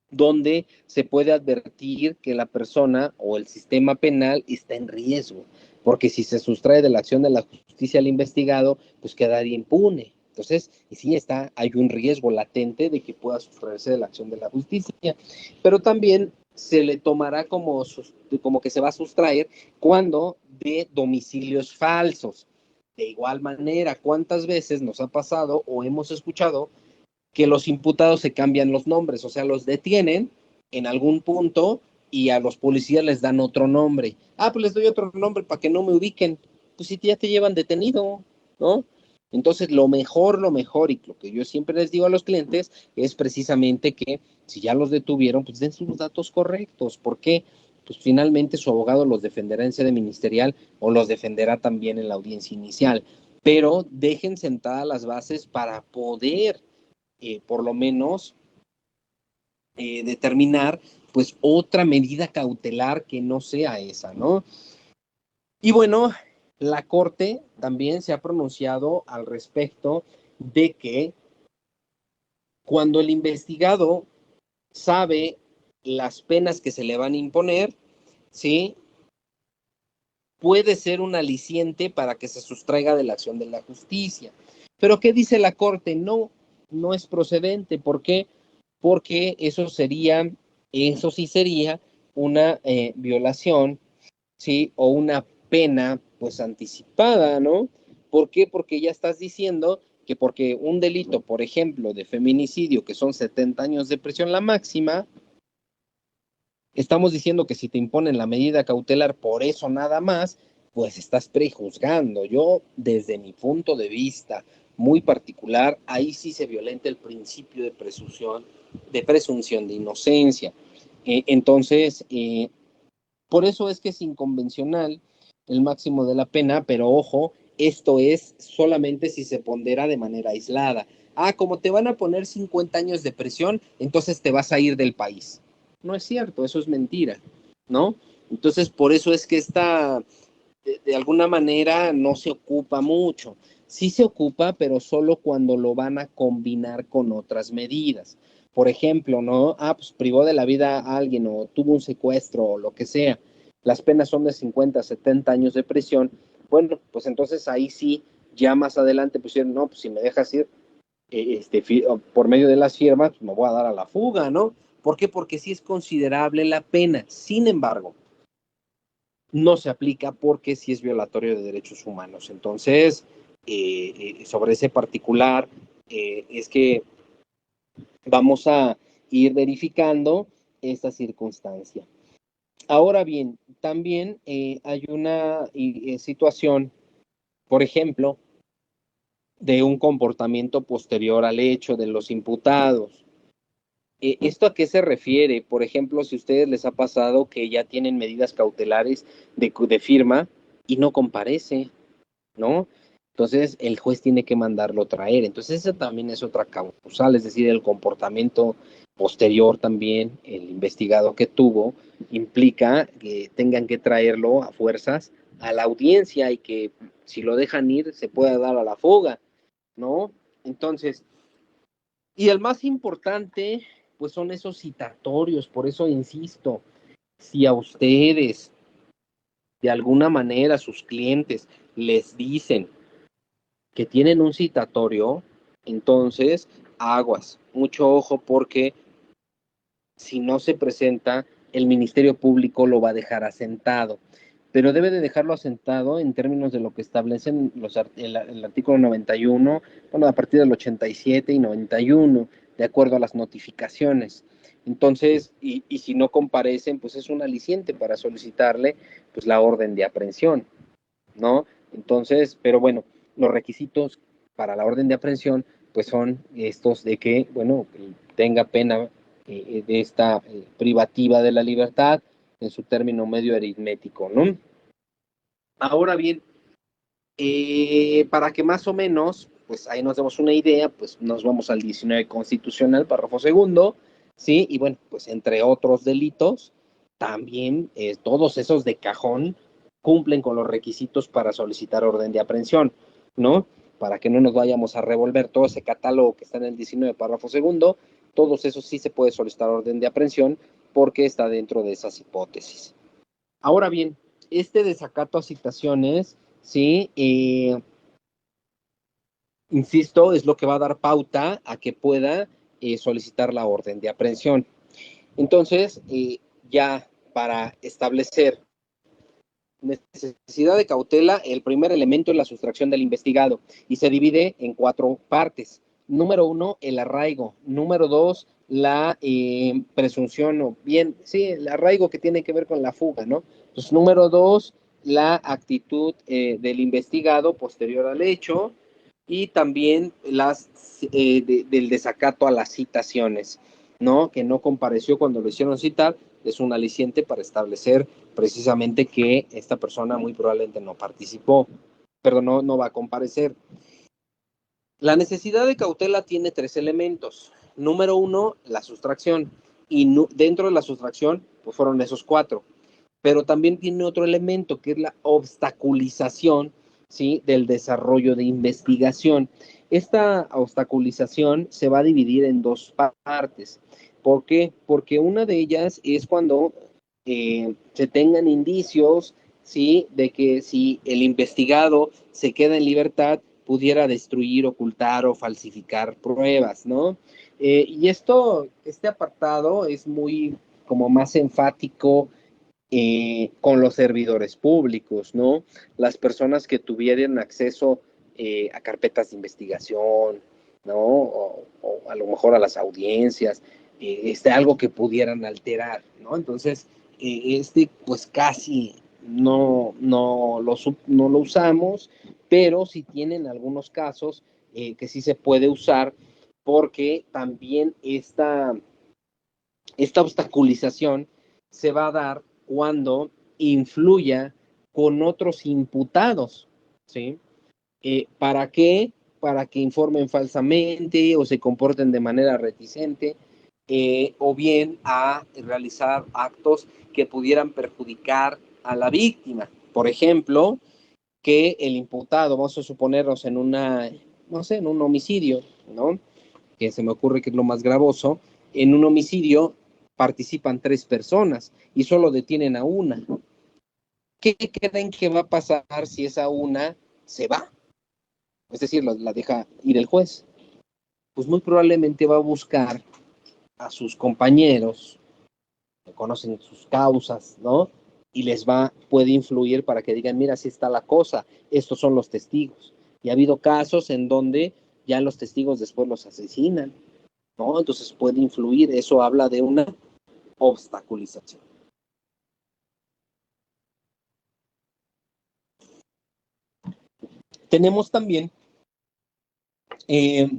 donde se puede advertir que la persona o el sistema penal está en riesgo, porque si se sustrae de la acción de la justicia al investigado, pues quedaría impune. Entonces, sí está, hay un riesgo latente de que pueda sustraerse de la acción de la justicia, pero también se le tomará como que se va a sustraer cuando de domicilios falsos. De igual manera, ¿cuántas veces nos ha pasado o hemos escuchado que los imputados se cambian los nombres? O sea, los detienen en algún punto y a los policías les dan otro nombre. Ah, pues les doy otro nombre para que no me ubiquen. Pues si ya te llevan detenido, ¿no? Entonces, lo mejor, y lo que yo siempre les digo a los clientes es precisamente que si ya los detuvieron, pues den sus datos correctos. ¿Por qué? Pues finalmente su abogado los defenderá en sede ministerial o los defenderá también en la audiencia inicial. Pero dejen sentadas las bases para poder por lo menos determinar pues otra medida cautelar que no sea esa, ¿no? Y bueno, la Corte también se ha pronunciado al respecto de que cuando el investigado sabe las penas que se le van a imponer, ¿sí? Puede ser un aliciente para que se sustraiga de la acción de la justicia. Pero ¿qué dice la Corte? No, no es procedente. ¿Por qué? Porque eso sí sería una violación, ¿sí? O una pena, pues anticipada, ¿no? ¿Por qué? Porque ya estás diciendo que porque un delito, por ejemplo, de feminicidio, que son 70 años de prisión la máxima, estamos diciendo que si te imponen la medida cautelar por eso nada más, pues estás prejuzgando. Yo, desde mi punto de vista muy particular, ahí sí se violenta el principio de presunción de inocencia. Entonces, por eso es que es inconvencional el máximo de la pena, pero ojo, esto es solamente si se pondera de manera aislada. Ah, como te van a poner 50 años de prisión, entonces te vas a ir del país. No es cierto, eso es mentira, ¿no? Entonces, por eso es que esta, de alguna manera, no se ocupa mucho. Sí se ocupa, pero solo cuando lo van a combinar con otras medidas. Por ejemplo, ¿no? Ah, pues privó de la vida a alguien o tuvo un secuestro o lo que sea. Las penas son de 50 a 70 años de prisión. Bueno, pues entonces ahí sí, ya más adelante pusieron, no, pues si me dejas ir por medio de las firmas, pues me voy a dar a la fuga, ¿no? ¿Por qué? Porque sí es considerable la pena. Sin embargo, no se aplica porque sí es violatorio de derechos humanos. Entonces, sobre ese particular, es que vamos a ir verificando esta circunstancia. Ahora bien, también hay una situación, por ejemplo, de un comportamiento posterior al hecho de los imputados. ¿Esto a qué se refiere? Por ejemplo, si a ustedes les ha pasado que ya tienen medidas cautelares de firma y no comparece, ¿no? Entonces el juez tiene que mandarlo traer. Entonces esa también es otra causal, es decir, el comportamiento posterior también, el investigado que tuvo, implica que tengan que traerlo a fuerzas a la audiencia y que si lo dejan ir se pueda dar a la fuga, ¿no? Entonces, y el más importante, pues son esos citatorios, por eso insisto, si a ustedes, de alguna manera, sus clientes les dicen que tienen un citatorio, entonces aguas, mucho ojo porque si no se presenta, el Ministerio Público lo va a dejar asentado, pero debe de dejarlo asentado en términos de lo que establecen el artículo 91, bueno, a partir del 87 y 91, de acuerdo a las notificaciones. Entonces, y si no comparecen, pues es un aliciente para solicitarle pues la orden de aprehensión, ¿no? Entonces, pero bueno, los requisitos para la orden de aprehensión pues son estos de que, bueno, tenga pena de esta privativa de la libertad en su término medio aritmético, ¿no? Ahora bien, para que más o menos, pues ahí nos demos una idea, pues nos vamos al 19 constitucional, párrafo segundo, ¿sí? Y bueno, pues entre otros delitos, también todos esos de cajón cumplen con los requisitos para solicitar orden de aprehensión, ¿no? Para que no nos vayamos a revolver todo ese catálogo que está en el 19, párrafo segundo, todos esos sí se puede solicitar orden de aprehensión porque está dentro de esas hipótesis. Ahora bien, este desacato a citaciones, ¿sí? Insisto, es lo que va a dar pauta a que pueda solicitar la orden de aprehensión. Entonces, ya para establecer necesidad de cautela, el primer elemento es la sustracción del investigado y se divide en 4 partes. Número 1, el arraigo. Número 2, la presunción, o bien, sí, el arraigo que tiene que ver con la fuga, ¿no? Entonces, número 2, la actitud del investigado posterior al hecho y también del desacato a las citaciones, ¿no? Que no compareció cuando lo hicieron citar, es un aliciente para establecer precisamente que esta persona muy probablemente no participó, pero no va a comparecer. La necesidad de cautela tiene 3 elementos. Número 1, la sustracción. Y dentro de la sustracción, pues fueron esos 4. Pero también tiene otro elemento, que es la obstaculización, ¿sí? Del desarrollo de investigación. Esta obstaculización se va a dividir en 2 partes. ¿Por qué? Porque una de ellas es cuando se tengan indicios, ¿sí? De que si el investigado se queda en libertad, pudiera destruir, ocultar o falsificar pruebas, ¿no? Y este apartado es muy como más enfático con los servidores públicos, ¿no? Las personas que tuvieran acceso a carpetas de investigación, ¿no? O a lo mejor a las audiencias, algo que pudieran alterar, ¿no? Entonces, pues casi no lo usamos, pero sí tienen algunos casos que sí se puede usar porque también esta obstaculización se va a dar cuando influya con otros imputados, ¿sí? ¿Para qué? Para que informen falsamente o se comporten de manera reticente, o bien a realizar actos que pudieran perjudicar a la víctima. Por ejemplo, que el imputado, vamos a suponernos no sé, en un homicidio, ¿no? Que se me ocurre que es lo más gravoso, en un homicidio participan 3 personas y solo detienen a una. ¿Qué creen que va a pasar si esa una se va? Es decir, la deja ir el juez. Pues muy probablemente va a buscar a sus compañeros, que conocen sus causas, ¿no? Y puede influir para que digan, mira, así está la cosa, estos son los testigos. Y ha habido casos en donde ya los testigos después los asesinan, ¿no? Entonces puede influir, eso habla de una obstaculización. Tenemos también, eh,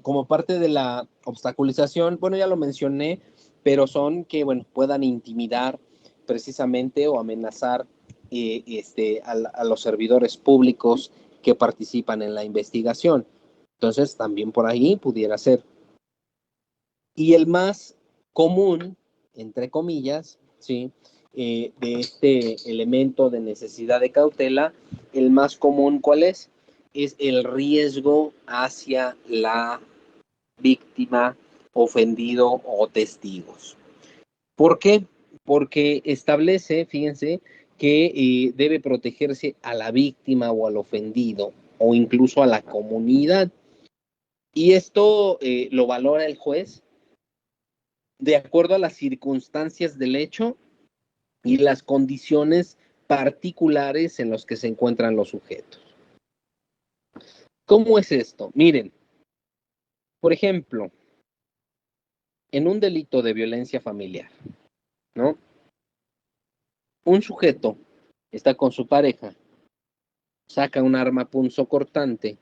como parte de la obstaculización, bueno, ya lo mencioné, pero que, bueno, puedan intimidar precisamente o amenazar a los servidores públicos que participan en la investigación. Entonces, también por ahí pudiera ser. Y el más común, entre comillas, ¿sí? De este elemento de necesidad de cautela, el más común, ¿cuál es? Es el riesgo hacia la víctima, ofendido o testigos. ¿Por qué? Porque establece, fíjense, que debe protegerse a la víctima o al ofendido o incluso a la comunidad. Y esto lo valora el juez de acuerdo a las circunstancias del hecho y las condiciones particulares en las que se encuentran los sujetos. ¿Cómo es esto? Miren, por ejemplo, en un delito de violencia familiar, ¿no? Un sujeto está con su pareja saca un arma punzocortante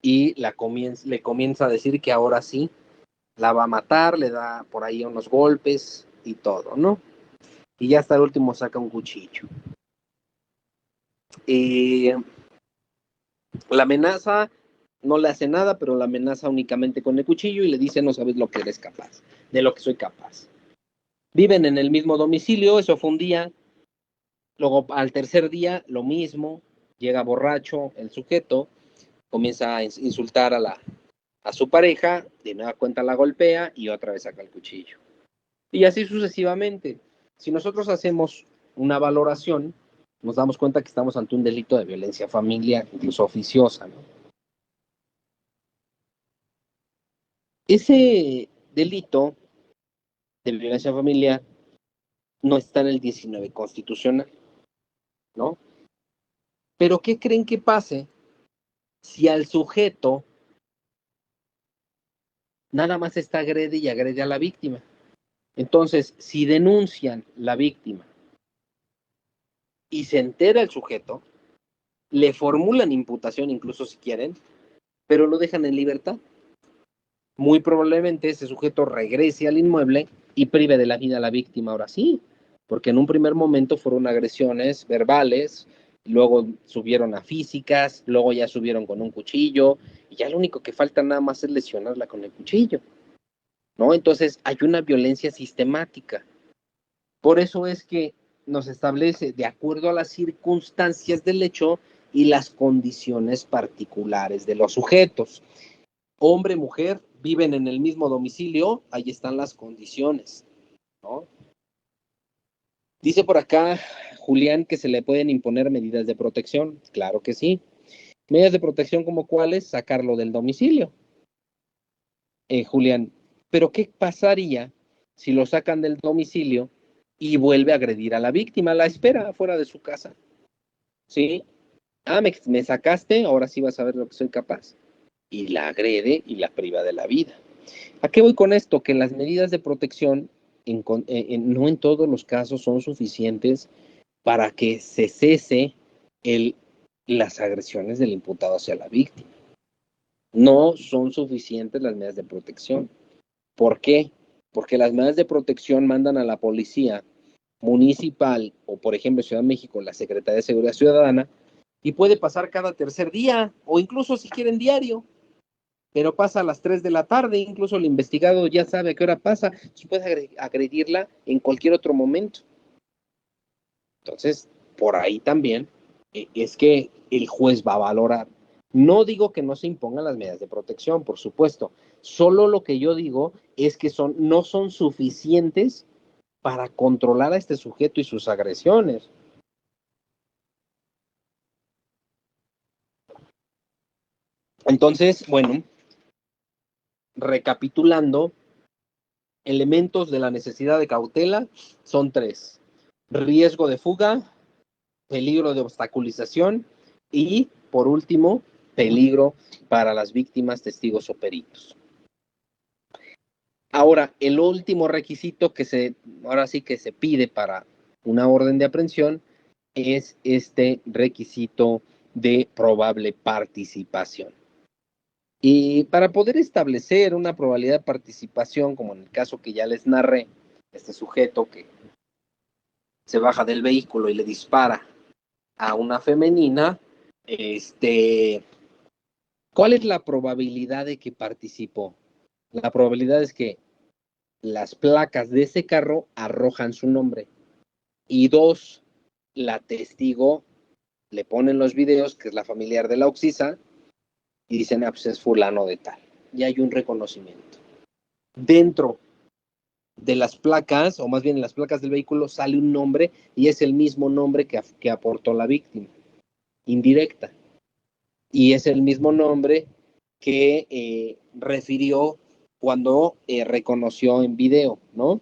y le comienza a decir que ahora sí la va a matar, le da por ahí unos golpes y todo, ¿no? Y ya hasta el último saca un cuchillo. La amenaza, no le hace nada, pero la amenaza únicamente con el cuchillo y le dice: no sabes lo que eres capaz, de lo que soy capaz. Viven en el mismo domicilio, eso fue un día. Luego al tercer día lo mismo, llega borracho el sujeto, comienza a insultar a su pareja, de nueva cuenta la golpea y otra vez saca el cuchillo. Y así sucesivamente. Si nosotros hacemos una valoración, nos damos cuenta que estamos ante un delito de violencia familiar, incluso oficiosa, ¿no? Ese delito de violencia familiar no está en el 19 constitucional, ¿no? Pero ¿qué creen que pase si al sujeto nada más está agrede y agrede a la víctima? Entonces, si denuncian la víctima y se entera el sujeto, le formulan imputación incluso si quieren, pero lo dejan en libertad. Muy probablemente ese sujeto regrese al inmueble y prive de la vida a la víctima ahora sí, porque en un primer momento fueron agresiones verbales, luego subieron a físicas, luego ya subieron con un cuchillo, y ya lo único que falta nada más es lesionarla con el cuchillo, ¿no? Entonces hay una violencia sistemática. Por eso es que nos establece, de acuerdo a las circunstancias del hecho y las condiciones particulares de los sujetos. Hombre, mujer, viven en el mismo domicilio, ahí están las condiciones, ¿no? Dice por acá Julián que se le pueden imponer medidas de protección. Claro que sí. Medidas de protección como cuáles: sacarlo del domicilio. Julián, pero ¿qué pasaría si lo sacan del domicilio y vuelve a agredir a la víctima? La espera afuera de su casa. ¿Sí? Ah, me sacaste, ahora sí vas a ver lo que soy capaz. Y la agrede y la priva de la vida. ¿A qué voy con esto? Que las medidas de protección no en todos los casos son suficientes para que se cese las agresiones del imputado hacia la víctima. No son suficientes las medidas de protección. ¿Por qué? Porque las medidas de protección mandan a la policía municipal o, por ejemplo, en Ciudad de México, la Secretaría de Seguridad Ciudadana, y puede pasar cada tercer día o incluso si quieren diario, pero pasa a las 3 de la tarde, incluso el investigado ya sabe a qué hora pasa, se puede agredirla en cualquier otro momento. Entonces, por ahí también es que el juez va a valorar. No digo que no se impongan las medidas de protección, por supuesto. Solo lo que yo digo es que no son suficientes para controlar a este sujeto y sus agresiones. Entonces, bueno, recapitulando, elementos de la necesidad de cautela son 3: riesgo de fuga, peligro de obstaculización y, por último, peligro para las víctimas, testigos o peritos. Ahora, el último requisito ahora sí que se pide para una orden de aprehensión es este requisito de probable participación. Y para poder establecer una probabilidad de participación, como en el caso que ya les narré, este sujeto que se baja del vehículo y le dispara a una femenina, ¿cuál es la probabilidad de que participó? La probabilidad es que las placas de ese carro arrojan su nombre. Y 2, la testigo le ponen los videos, que es la familiar de la oxisa, y dicen: ah, pues es fulano de tal. Y hay un reconocimiento. Dentro de las placas, o más bien en las placas del vehículo, sale un nombre y es el mismo nombre que aportó la víctima, indirecta. Y es el mismo nombre que refirió cuando reconoció en video, ¿no?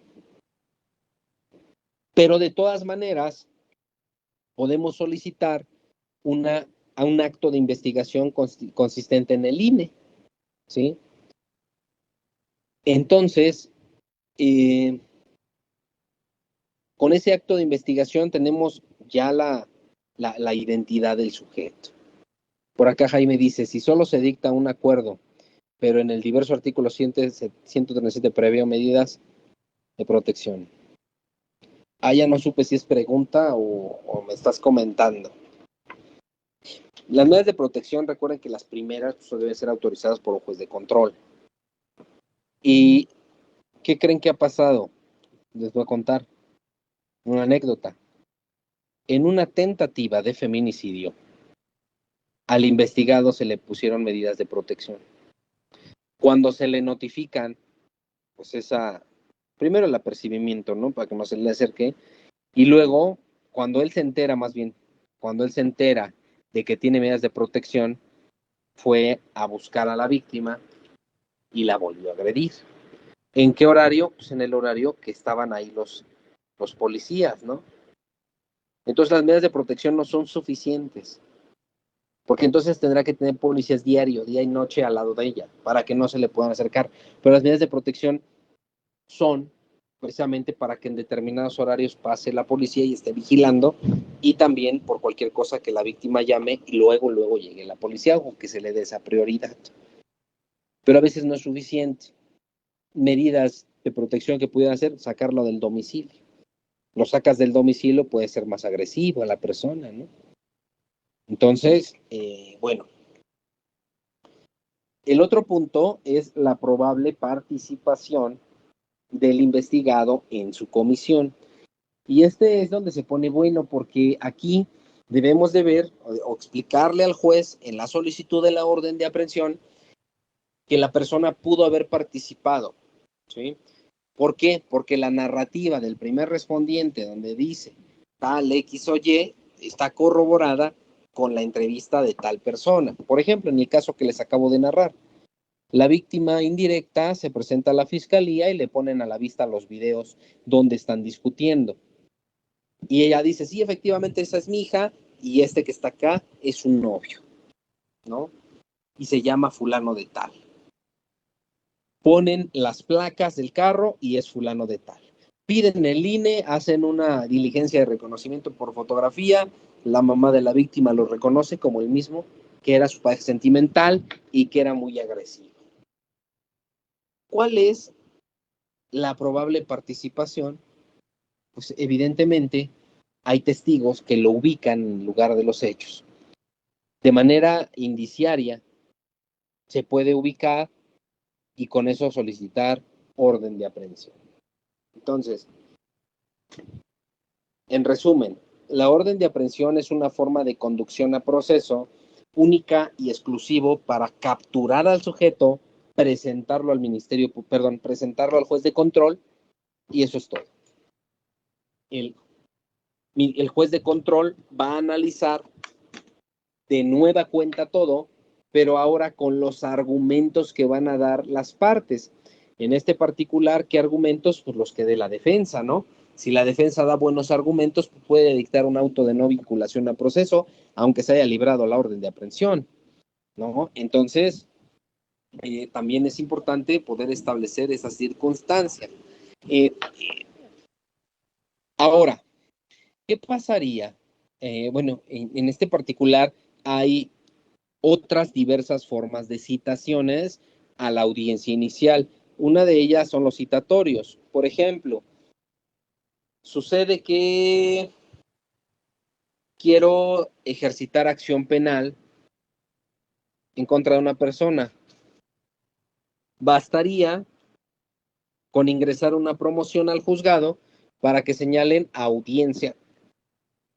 Pero de todas maneras, podemos solicitar a un acto de investigación consistente en el INE, ¿sí? Entonces, con ese acto de investigación tenemos ya la identidad del sujeto. Por acá Jaime dice, si solo se dicta un acuerdo, pero en el diverso artículo 137 prevé medidas de protección. Ya no supe si es pregunta o me estás comentando. Las medidas de protección, recuerden que las primeras pues, deben ser autorizadas por un juez de control. ¿Y qué creen que ha pasado? Les voy a contar una anécdota. En una tentativa de feminicidio, al investigado se le pusieron medidas de protección. Cuando se le notifican, pues primero el apercibimiento, ¿no? Para que no se le acerque, y luego, cuando él se entera de que tiene medidas de protección, fue a buscar a la víctima y la volvió a agredir. ¿En qué horario? Pues en el horario que estaban ahí los policías, ¿no? Entonces las medidas de protección no son suficientes, porque entonces tendrá que tener policías diario, día y noche al lado de ella, para que no se le puedan acercar. Pero las medidas de protección son precisamente para que en determinados horarios pase la policía y esté vigilando, y también por cualquier cosa que la víctima llame y luego llegue la policía o que se le dé esa prioridad. Pero a veces no es suficiente. Medidas de protección que pudieran hacer, sacarlo del domicilio. Lo sacas del domicilio, puede ser más agresivo a la persona, ¿no? Entonces, bueno. El otro punto es la probable participación del investigado en su comisión. Y este es donde se pone bueno, porque aquí debemos de ver o explicarle al juez en la solicitud de la orden de aprehensión que la persona pudo haber participado, ¿sí? ¿Por qué? Porque la narrativa del primer respondiente donde dice tal X o Y está corroborada con la entrevista de tal persona. Por ejemplo, en el caso que les acabo de narrar, la víctima indirecta se presenta a la fiscalía y le ponen a la vista los videos donde están discutiendo. Y ella dice, sí, efectivamente esa es mi hija y este que está acá es un novio, ¿no? Y se llama fulano de tal. Ponen las placas del carro y es fulano de tal. Piden el INE, hacen una diligencia de reconocimiento por fotografía, la mamá de la víctima lo reconoce como el mismo, que era su pareja sentimental y que era muy agresivo. ¿Cuál es la probable participación? Pues evidentemente hay testigos que lo ubican en el lugar de los hechos. De manera indiciaria se puede ubicar y con eso solicitar orden de aprehensión. Entonces, en resumen, la orden de aprehensión es una forma de conducción a proceso única y exclusivo para capturar al sujeto, presentarlo al juez de control, y eso es todo. El juez de control va a analizar de nueva cuenta todo, pero ahora con los argumentos que van a dar las partes. En este particular, ¿qué argumentos? Pues los que dé la defensa, ¿no? Si la defensa da buenos argumentos, puede dictar un auto de no vinculación a proceso, aunque se haya librado la orden de aprehensión, ¿no? Entonces, también es importante poder establecer esa circunstancia. Ahora, ¿qué pasaría? Bueno, en este particular hay otras diversas formas de citaciones a la audiencia inicial. Una de ellas son los citatorios. Por ejemplo, sucede que quiero ejercitar acción penal en contra de una persona. Bastaría con ingresar una promoción al juzgado para que señalen audiencia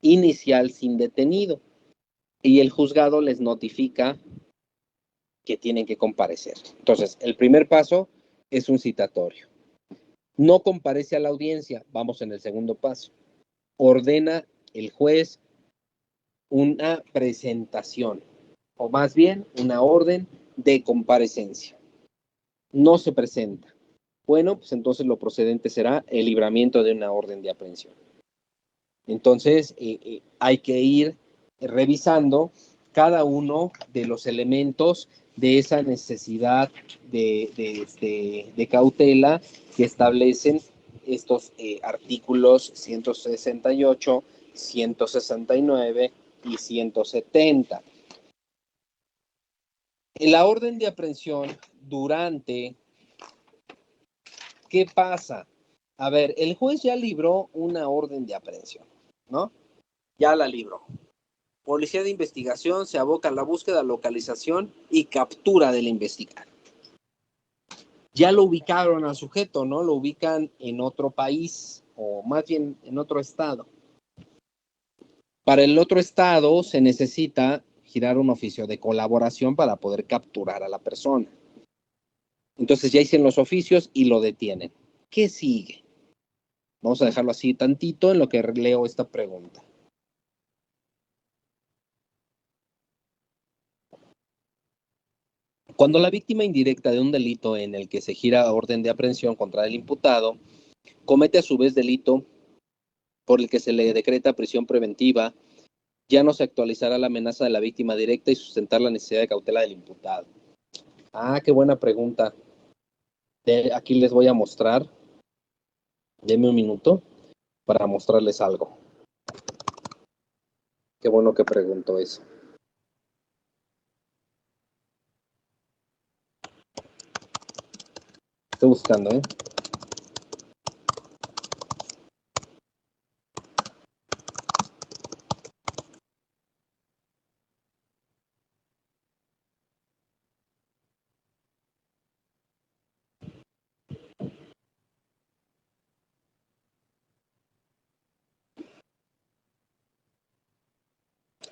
inicial sin detenido y el juzgado les notifica que tienen que comparecer. Entonces, el primer paso es un citatorio. No comparece a la audiencia, vamos en el segundo paso. Ordena el juez una presentación, o más bien una orden de comparecencia. No se presenta. Bueno, pues entonces lo procedente será el libramiento de una orden de aprehensión. Entonces, hay que ir revisando cada uno de los elementos de esa necesidad de cautela que establecen estos artículos 168, 169 y 170. En la orden de aprehensión, ¿qué pasa? A ver, el juez ya libró una orden de aprehensión, ¿no? Ya la libró. Policía de investigación se aboca a la búsqueda, localización y captura del investigado. Ya lo ubicaron al sujeto, ¿no? Lo ubican en otro país, o más bien en otro estado. Para el otro estado se necesita girar un oficio de colaboración para poder capturar a la persona. Entonces ya hicieron los oficios y lo detienen. ¿Qué sigue? Vamos a dejarlo así tantito en lo que leo esta pregunta. Cuando la víctima indirecta de un delito en el que se gira orden de aprehensión contra el imputado comete a su vez delito por el que se le decreta prisión preventiva, ya no se actualizará la amenaza de la víctima directa y sustentar la necesidad de cautela del imputado. Ah, qué buena pregunta. Aquí les voy a mostrar. Denme un minuto para mostrarles algo. Qué bueno que pregunto eso. Estoy buscando, ¿eh?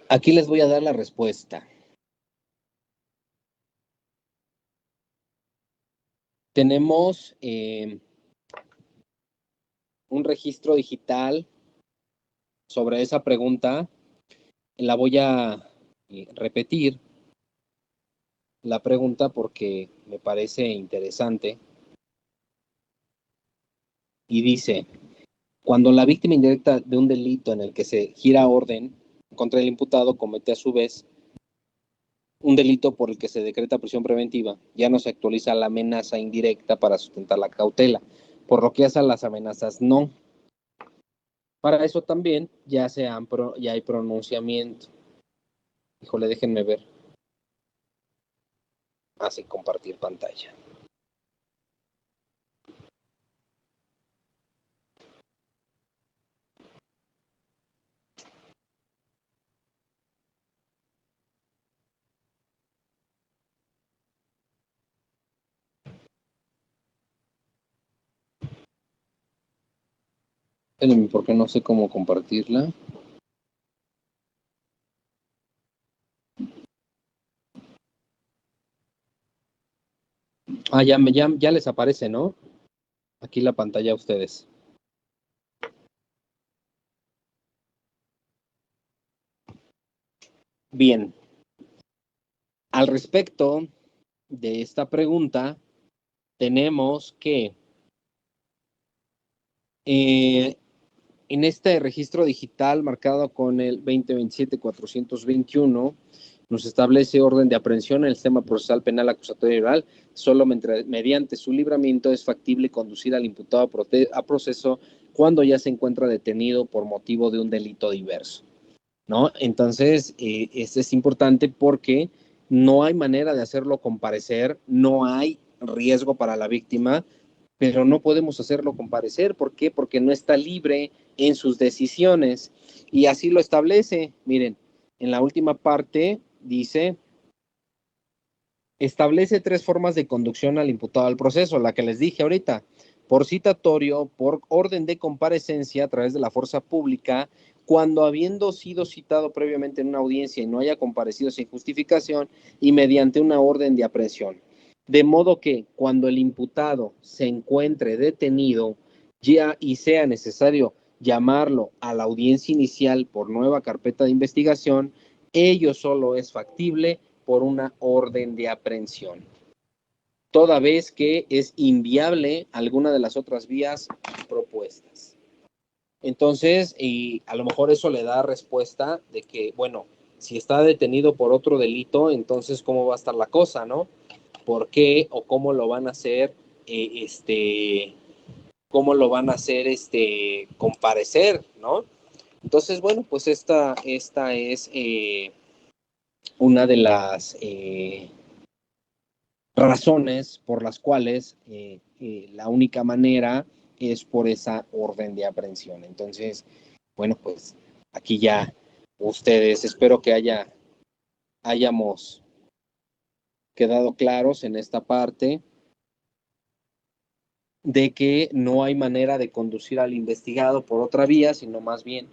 Aquí les voy a dar la respuesta. Tenemos un registro digital sobre esa pregunta. La voy a repetir la pregunta porque me parece interesante. Y dice, cuando la víctima indirecta de un delito en el que se gira orden contra el imputado comete a su vez un delito por el que se decreta prisión preventiva, ya no se actualiza la amenaza indirecta para sustentar la cautela, por lo que hacen las amenazas no. Para eso también ya hay pronunciamiento. Híjole, déjenme ver. Así, compartir pantalla. Espérenme, porque no sé cómo compartirla. Ah, ya les aparece, ¿no? Aquí la pantalla a ustedes. Bien. Al respecto de esta pregunta, tenemos que en este registro digital marcado con el 2027-421, nos establece orden de aprehensión en el sistema procesal penal acusatorio y oral. Solo mediante su libramiento es factible conducir al imputado a proceso cuando ya se encuentra detenido por motivo de un delito diverso, ¿no? Entonces, esto es importante porque no hay manera de hacerlo comparecer, no hay riesgo para la víctima, pero no podemos hacerlo comparecer. ¿Por qué? Porque no está libre en sus decisiones. Y así lo establece. Miren, en la última parte dice, establece 3 formas de conducción al imputado al proceso, la que les dije ahorita, por citatorio, por orden de comparecencia a través de la fuerza pública, cuando habiendo sido citado previamente en una audiencia y no haya comparecido sin justificación, y mediante una orden de aprehensión. De modo que cuando el imputado se encuentre detenido ya y sea necesario llamarlo a la audiencia inicial por nueva carpeta de investigación, ello solo es factible por una orden de aprehensión, toda vez que es inviable alguna de las otras vías propuestas. Entonces, y a lo mejor eso le da respuesta de que, bueno, si está detenido por otro delito, entonces cómo va a estar la cosa, ¿no? ¿Por qué o cómo lo van a hacer, comparecer, ¿no? Entonces, bueno, pues esta es una de las razones por las cuales la única manera es por esa orden de aprehensión. Entonces, bueno, pues aquí ya ustedes, espero que hayamos quedado claros en esta parte de que no hay manera de conducir al investigado por otra vía, sino más bien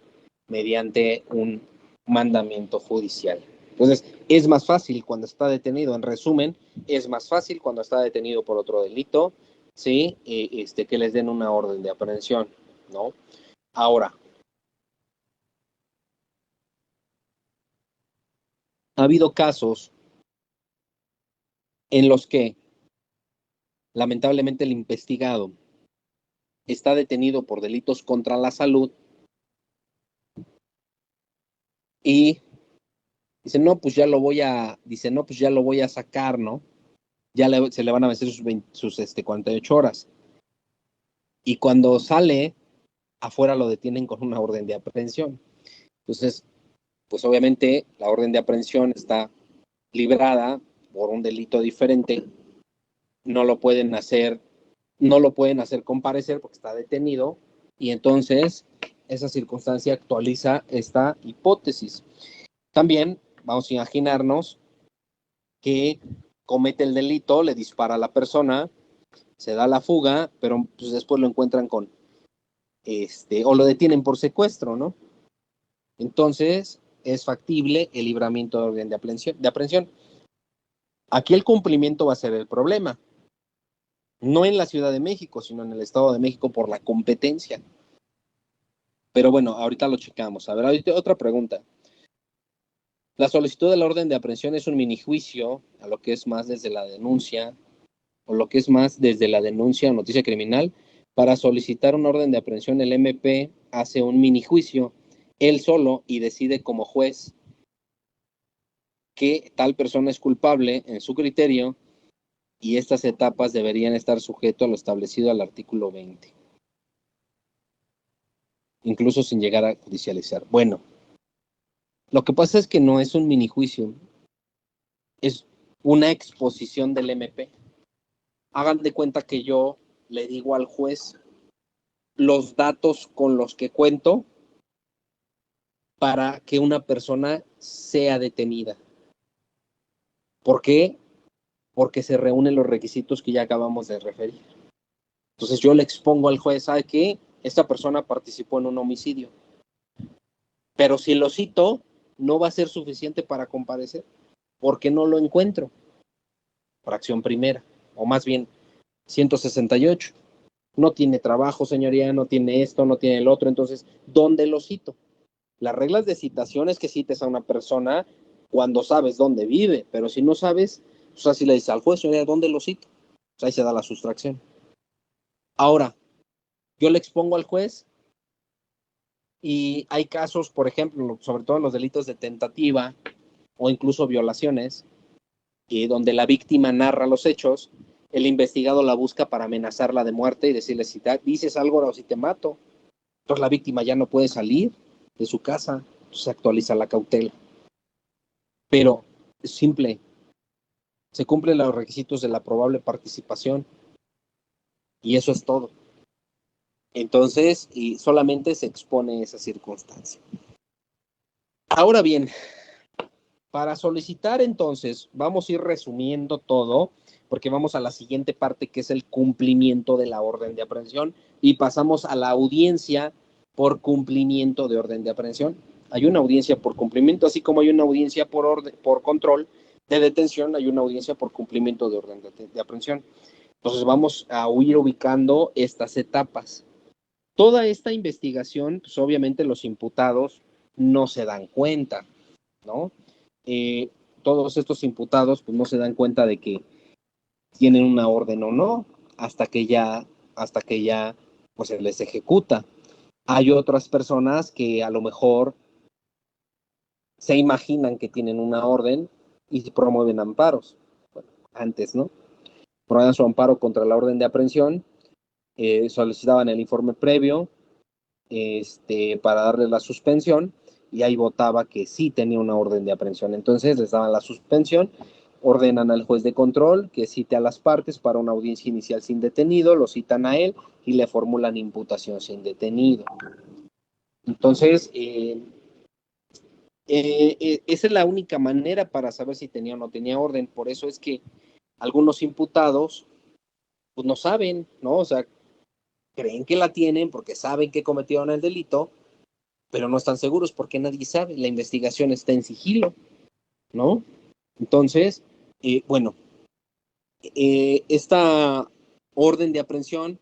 mediante un mandamiento judicial. Entonces, es más fácil cuando está detenido, en resumen, es más fácil cuando está detenido por otro delito, ¿sí? Que les den una orden de aprehensión, ¿no? Ahora, ha habido casos en los que, lamentablemente, el investigado está detenido por delitos contra la salud y dice, no, pues ya lo voy a, dice, no, pues ya lo voy a sacar, ¿no? Se le van a vencer sus 48 horas. Y cuando sale, afuera lo detienen con una orden de aprehensión. Entonces, pues obviamente la orden de aprehensión está librada por un delito diferente, no lo pueden hacer, no lo pueden hacer comparecer porque está detenido, y entonces esa circunstancia actualiza esta hipótesis. También vamos a imaginarnos que comete el delito, le dispara a la persona, se da la fuga, pero pues después lo encuentran o lo detienen por secuestro, ¿no? Entonces es factible el libramiento de orden de aprehensión. Aquí el cumplimiento va a ser el problema, no en la Ciudad de México, sino en el Estado de México por la competencia. Pero bueno, ahorita lo checamos. A ver, ahorita otra pregunta. La solicitud de la orden de aprehensión es un minijuicio a lo que es más desde la denuncia o lo que es más desde la denuncia o noticia criminal. Para solicitar una orden de aprehensión, el MP hace un minijuicio él solo y decide como juez que tal persona es culpable en su criterio y estas etapas deberían estar sujetas a lo establecido al artículo 20, incluso sin llegar a judicializar. Bueno, lo que pasa es que no es un minijuicio, es una exposición del MP. Hagan de cuenta que yo le digo al juez los datos con los que cuento para que una persona sea detenida. ¿Por qué? Porque se reúnen los requisitos que ya acabamos de referir. Entonces yo le expongo al juez, ¿sabe qué? Esta persona participó en un homicidio. Pero si lo cito, no va a ser suficiente para comparecer, porque no lo encuentro. Fracción primera, o más bien 168. No tiene trabajo, señoría, no tiene esto, no tiene el otro. Entonces, ¿dónde lo cito? Las reglas de citación es que cites a una persona cuando sabes dónde vive, pero si no sabes, pues así le dices al juez, señoría, ¿dónde lo cito? Pues ahí se da la sustracción. Ahora, yo le expongo al juez y hay casos, por ejemplo, sobre todo en los delitos de tentativa o incluso violaciones, donde la víctima narra los hechos, el investigado la busca para amenazarla de muerte y decirle, si dices algo o si te mato. Entonces la víctima ya no puede salir de su casa, se actualiza la cautela. Pero es simple, se cumplen los requisitos de la probable participación y eso es todo. Entonces, y solamente se expone esa circunstancia. Ahora bien, para solicitar entonces, vamos a ir resumiendo todo, porque vamos a la siguiente parte que es el cumplimiento de la orden de aprehensión y pasamos a la audiencia por cumplimiento de orden de aprehensión. Hay una audiencia por cumplimiento, así como hay una audiencia por control de detención, hay una audiencia por cumplimiento de orden de aprehensión. Entonces vamos a ir ubicando estas etapas. Toda esta investigación, pues obviamente los imputados no se dan cuenta, ¿no? Eh, Todos estos imputados pues no se dan cuenta de que tienen una orden o no hasta que ya pues se les ejecuta. Hay otras personas que a lo mejor se imaginan que tienen una orden y promueven amparos. Bueno, antes, ¿no? Promueven su amparo contra la orden de aprehensión, solicitaban el informe previo, para darle la suspensión, y ahí votaba que sí tenía una orden de aprehensión. Entonces les daban la suspensión, ordenan al juez de control que cite a las partes para una audiencia inicial sin detenido, lo citan a él y le formulan imputación sin detenido. Entonces, esa es la única manera para saber si tenía o no tenía orden. Por eso es que algunos imputados pues no saben, ¿no? O sea, creen que la tienen porque saben que cometieron el delito, pero no están seguros porque nadie sabe. La investigación está en sigilo, ¿no? Entonces, bueno, esta orden de aprehensión,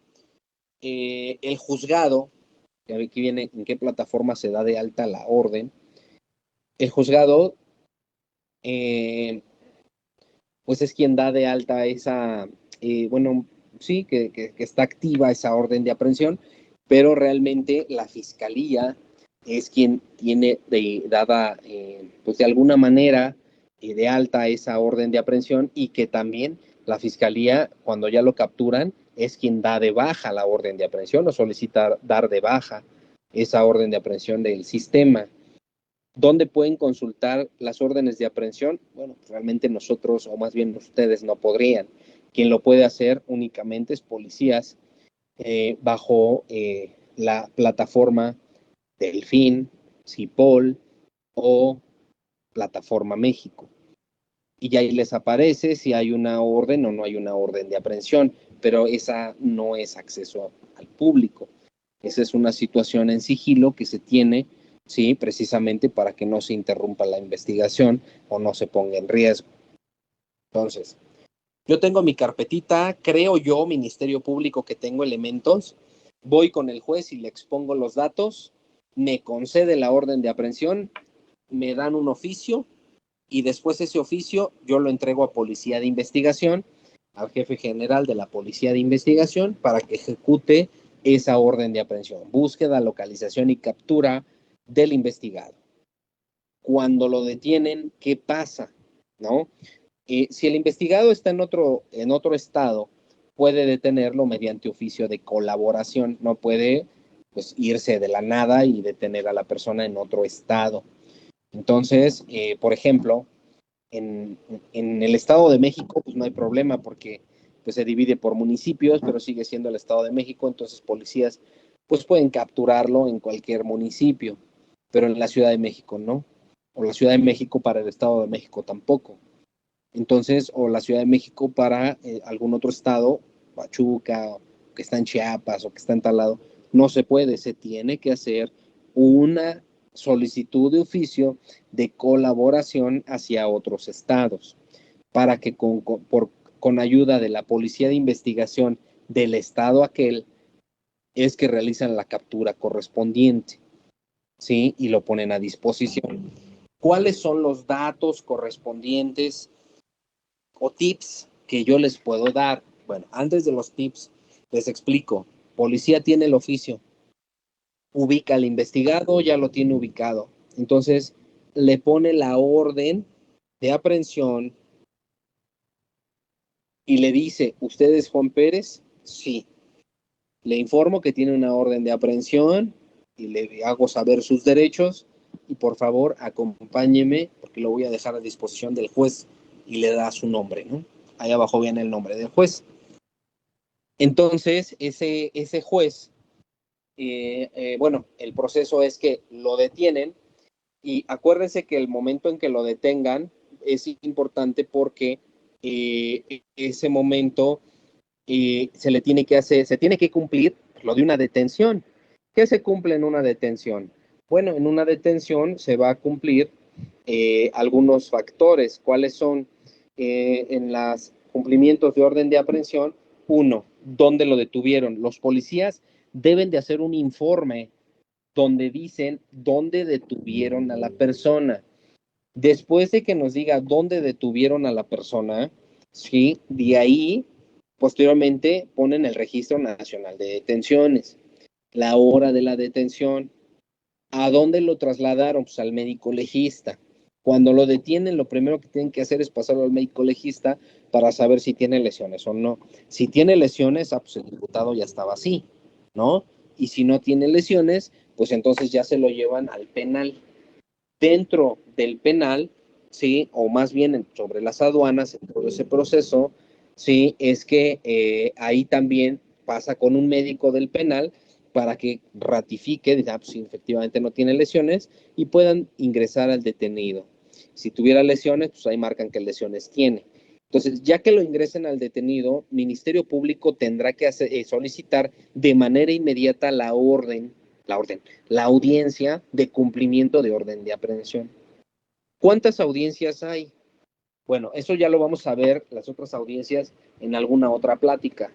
el juzgado, que aquí viene en qué plataforma se da de alta la orden, el juzgado, pues es quien da de alta esa, bueno, sí, que está activa esa orden de aprehensión, pero realmente la fiscalía es quien tiene dada, pues de alguna manera, de alta esa orden de aprehensión, y que también la fiscalía, cuando ya lo capturan, es quien da de baja la orden de aprehensión o solicita dar de baja esa orden de aprehensión del sistema. ¿Dónde pueden consultar las órdenes de aprehensión? Bueno, realmente nosotros, o más bien ustedes, no podrían. Quien lo puede hacer únicamente es policías, bajo la plataforma Delfín, Cipol o Plataforma México. Y ahí les aparece si hay una orden o no hay una orden de aprehensión, pero esa no es acceso al público. Esa es una situación en sigilo que se tiene, sí, precisamente para que no se interrumpa la investigación o no se ponga en riesgo. Entonces, yo tengo mi carpetita, creo yo, Ministerio Público, que tengo elementos, voy con el juez y le expongo los datos, me concede la orden de aprehensión, me dan un oficio, y después ese oficio yo lo entrego a Policía de Investigación, al jefe general de la Policía de Investigación, para que ejecute esa orden de aprehensión, búsqueda, localización y captura del investigado. Cuando lo detienen, ¿qué pasa? ¿No? Si el investigado está en otro estado, puede detenerlo mediante oficio de colaboración, no puede pues irse de la nada y detener a la persona en otro estado. Entonces, por ejemplo, en el Estado de México, pues no hay problema porque pues, se divide por municipios, pero sigue siendo el Estado de México, entonces policías pues pueden capturarlo en cualquier municipio, pero en la Ciudad de México no, o la Ciudad de México para el Estado de México tampoco. Entonces, o la Ciudad de México para algún otro estado, Pachuca, que está en Chiapas o que está en tal lado, no se puede, se tiene que hacer una solicitud de oficio de colaboración hacia otros estados, para que con ayuda de la Policía de Investigación del estado aquel, es que realizan la captura correspondiente, ¿sí? Y lo ponen a disposición. ¿Cuáles son los datos correspondientes o tips que yo les puedo dar? Bueno, antes de los tips, les explico. Policía tiene el oficio, ubica al investigado, ya lo tiene ubicado. Entonces, le pone la orden de aprehensión y le dice, ¿usted es Juan Pérez? Sí. Le informo que tiene una orden de aprehensión y le hago saber sus derechos y por favor acompáñeme porque lo voy a dejar a disposición del juez, y le da su nombre, ¿no? Ahí abajo viene el nombre del juez. Entonces, ese juez, bueno, el proceso es que lo detienen, y acuérdense que el momento en que lo detengan es importante porque ese momento se tiene que cumplir lo de una detención. ¿Qué se cumple en una detención? Bueno, en una detención se va a cumplir algunos factores. ¿Cuáles son? En los cumplimientos de orden de aprehensión, uno, ¿dónde lo detuvieron? Los policías deben de hacer un informe donde dicen dónde detuvieron a la persona. Después de que nos diga dónde detuvieron a la persona, sí, de ahí posteriormente ponen el Registro Nacional de Detenciones, la hora de la detención, a dónde lo trasladaron, pues al médico legista. Cuando lo detienen, lo primero que tienen que hacer es pasarlo al médico legista para saber si tiene lesiones o no. Si tiene lesiones, pues el diputado ya estaba así, ¿no? y si no tiene lesiones, pues entonces ya se lo llevan al penal. Dentro del penal, sí, o más bien sobre las aduanas, en todo ese proceso, sí, es que ahí también pasa con un médico del penal para que ratifique, diga, pues, si efectivamente no tiene lesiones y puedan ingresar al detenido. Si tuviera lesiones, pues ahí marcan qué lesiones tiene. Entonces, ya que lo ingresen al detenido, Ministerio Público tendrá que solicitar de manera inmediata la audiencia de cumplimiento de orden de aprehensión. ¿Cuántas audiencias hay? Bueno, eso ya lo vamos a ver, las otras audiencias, en alguna otra plática.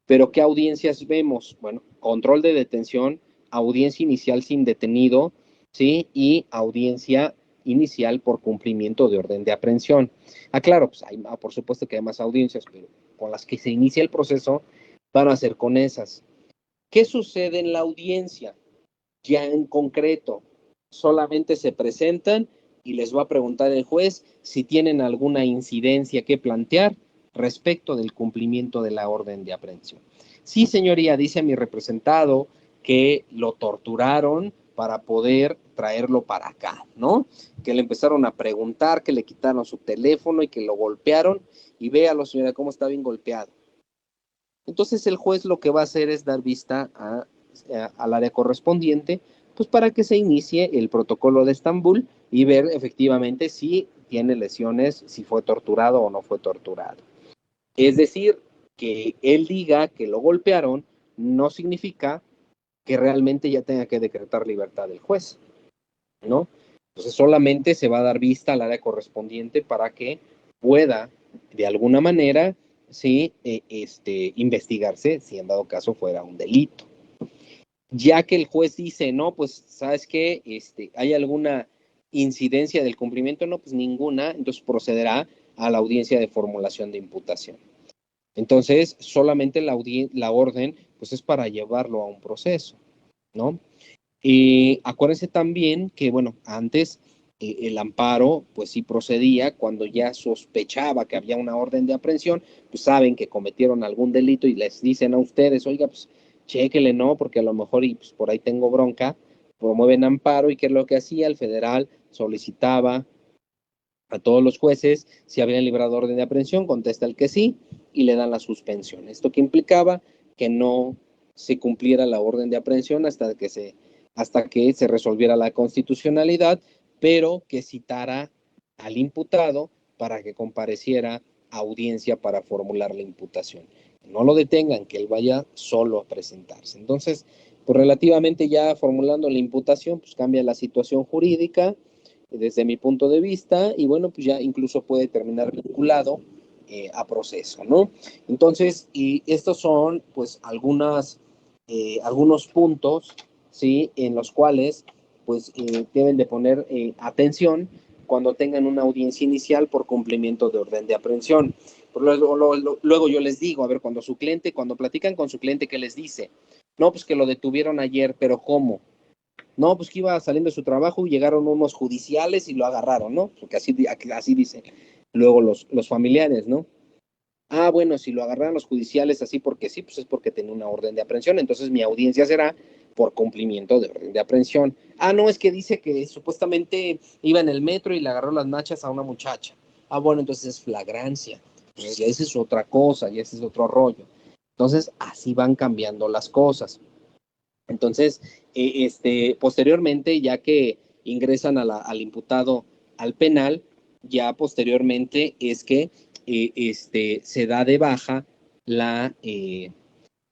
Pero ¿qué audiencias vemos? Bueno, control de detención, audiencia inicial sin detenido, ¿sí? Y audiencia inicial por cumplimiento de orden de aprehensión. Claro, pues hay, por supuesto que hay más audiencias, pero con las que se inicia el proceso van a ser con esas. ¿Qué sucede en la audiencia? Ya en concreto, solamente se presentan y les va a preguntar el juez si tienen alguna incidencia que plantear respecto del cumplimiento de la orden de aprehensión. Sí, señoría, dice mi representado que lo torturaron para poder traerlo para acá, ¿no? Que le empezaron a preguntar, que le quitaron su teléfono y que lo golpearon, y véalo, señora, cómo está bien golpeado. Entonces el juez lo que va a hacer es dar vista al área correspondiente, pues para que se inicie el protocolo de Estambul y ver efectivamente si tiene lesiones, si fue torturado o no fue torturado. Es decir, que él diga que lo golpearon no significa que realmente ya tenga que decretar libertad del juez, ¿no? Entonces solamente se va a dar vista al área correspondiente para que pueda, de alguna manera, sí, investigarse si en dado caso fuera un delito. Ya que el juez dice, no, pues, ¿sabes qué? ¿Hay alguna incidencia del cumplimiento? No, pues ninguna, entonces procederá a la audiencia de formulación de imputación. Entonces, solamente la orden, pues es para llevarlo a un proceso, ¿no? Acuérdense también que, bueno, antes el amparo, pues sí procedía cuando ya sospechaba que había una orden de aprehensión, pues saben que cometieron algún delito y les dicen a ustedes, oiga, pues chéquele, ¿no? Porque a lo mejor y pues por ahí tengo bronca, promueven amparo y ¿qué es lo que hacía? El federal solicitaba a todos los jueces si habían librado orden de aprehensión, contesta el que sí y le dan la suspensión. Esto que implicaba que no se cumpliera la orden de aprehensión hasta que se resolviera la constitucionalidad, pero que citara al imputado para que compareciera a audiencia para formular la imputación. No lo detengan, que él vaya solo a presentarse. Entonces, pues relativamente ya formulando la imputación, pues cambia la situación jurídica desde mi punto de vista y bueno, pues ya incluso puede terminar vinculado a proceso, ¿no? Entonces, y estos son pues algunos puntos, ¿sí? En los cuales pues deben de poner atención cuando tengan una audiencia inicial por cumplimiento de orden de aprehensión. Luego yo les digo, a ver, cuando platican con su cliente, ¿qué les dice? No, pues que lo detuvieron ayer, pero ¿cómo? No, pues que iba saliendo de su trabajo y llegaron unos judiciales y lo agarraron, ¿no? Porque así dicen luego los familiares, ¿no? Bueno, si lo agarraron los judiciales así porque sí, pues es porque tenía una orden de aprehensión, entonces mi audiencia será por cumplimiento de orden de aprehensión. No, es que dice que supuestamente iba en el metro y le agarró las nachas a una muchacha. Bueno, entonces es flagrancia. Pues ya esa es otra cosa, ya ese es otro rollo. Entonces, así van cambiando las cosas. Entonces, posteriormente, ya que ingresan al imputado al penal, ya posteriormente es que se da de baja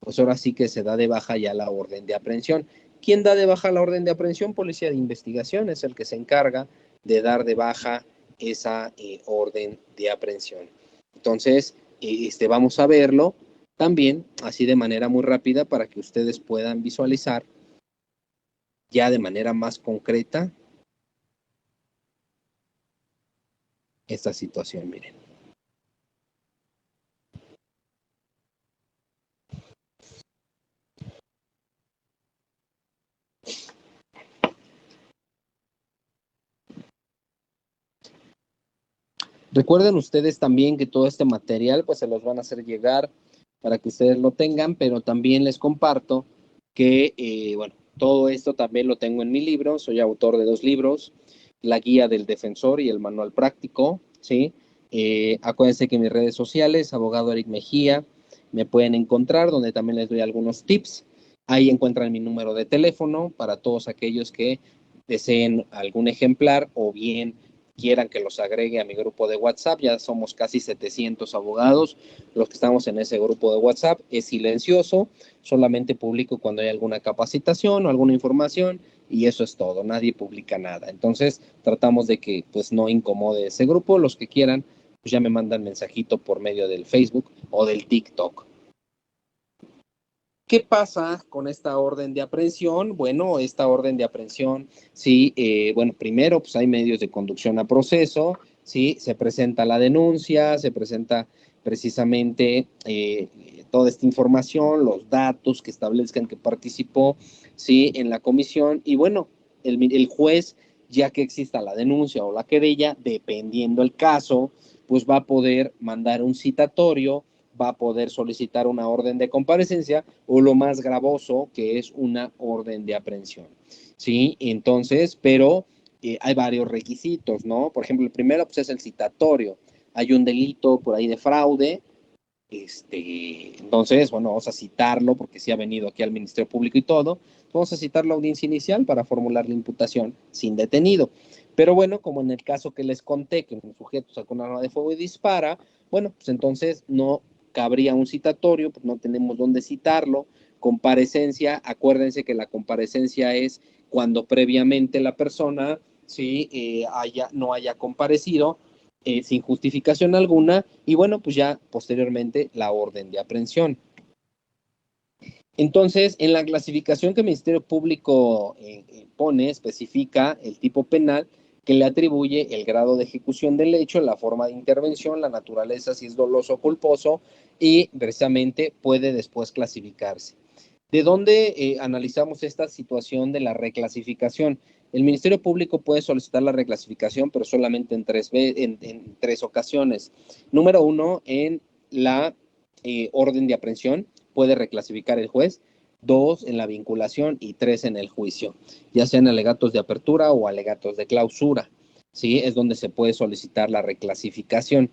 pues ahora sí que se da de baja ya la orden de aprehensión. ¿Quién da de baja la orden de aprehensión? Policía de investigación es el que se encarga de dar de baja esa orden de aprehensión. Entonces, vamos a verlo también así de manera muy rápida para que ustedes puedan visualizar ya de manera más concreta esta situación. Miren. Recuerden ustedes también que todo este material pues se los van a hacer llegar para que ustedes lo tengan, pero también les comparto que, bueno, todo esto también lo tengo en mi libro, soy autor de 2 libros, La Guía del Defensor y el Manual Práctico, ¿sí? Acuérdense que mis redes sociales, abogado Eric Mejía, me pueden encontrar, donde también les doy algunos tips. Ahí encuentran mi número de teléfono para todos aquellos que deseen algún ejemplar o bien quieran que los agregue a mi grupo de WhatsApp. Ya somos casi 700 abogados los que estamos en ese grupo de WhatsApp. Es silencioso, solamente publico cuando hay alguna capacitación o alguna información y eso es todo, nadie publica nada. Entonces tratamos de que pues no incomode ese grupo. Los que quieran pues ya me mandan mensajito por medio del Facebook o del TikTok. ¿Qué pasa con esta orden de aprehensión? Bueno, esta orden de aprehensión, sí, bueno, primero pues hay medios de conducción a proceso, sí, se presenta la denuncia, se presenta precisamente toda esta información, los datos que establezcan que participó, sí, en la comisión y bueno, el juez, ya que exista la denuncia o la querella, dependiendo el caso, pues va a poder mandar un citatorio, va a poder solicitar una orden de comparecencia o lo más gravoso, que es una orden de aprehensión. ¿Sí? Entonces, pero hay varios requisitos, ¿no? Por ejemplo, el primero pues, es el citatorio. Hay un delito por ahí de fraude, entonces, bueno, vamos a citarlo porque sí ha venido aquí al Ministerio Público y todo. Vamos a citar la audiencia inicial para formular la imputación sin detenido. Pero bueno, como en el caso que les conté, que un sujeto sacó un arma de fuego y dispara, bueno, pues entonces no cabría un citatorio, pues no tenemos dónde citarlo. Comparecencia, acuérdense que la comparecencia es cuando previamente la persona sí, no haya comparecido sin justificación alguna y bueno, pues ya posteriormente la orden de aprehensión. Entonces, en la clasificación que el Ministerio Público pone, especifica el tipo penal que le atribuye el grado de ejecución del hecho, la forma de intervención, la naturaleza, si es doloso o culposo, y precisamente puede después clasificarse. ¿De dónde analizamos esta situación de la reclasificación? El Ministerio Público puede solicitar la reclasificación, pero solamente en tres ocasiones. Número uno, en la orden de aprehensión, puede reclasificar el juez. 2, en la vinculación y 3, en el juicio, ya sean alegatos de apertura o alegatos de clausura. ¿Sí? Es donde se puede solicitar la reclasificación.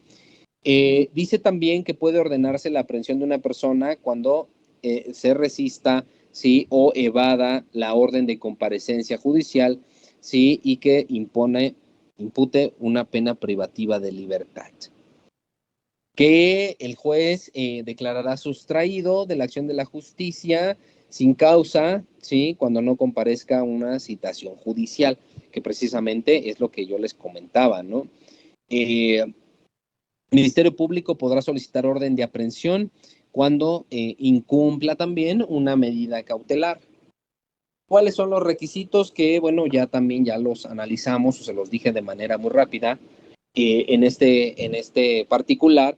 Dice también que puede ordenarse la aprehensión de una persona cuando se resista, ¿sí? O evada la orden de comparecencia judicial, ¿sí? Y que impute una pena privativa de libertad. Que el juez declarará sustraído de la acción de la justicia sin causa, ¿sí? Cuando no comparezca una citación judicial, que precisamente es lo que yo les comentaba, ¿no? El Ministerio Público podrá solicitar orden de aprehensión cuando incumpla también una medida cautelar. ¿Cuáles son los requisitos? Que, bueno, ya los analizamos o se los dije de manera muy rápida. En este particular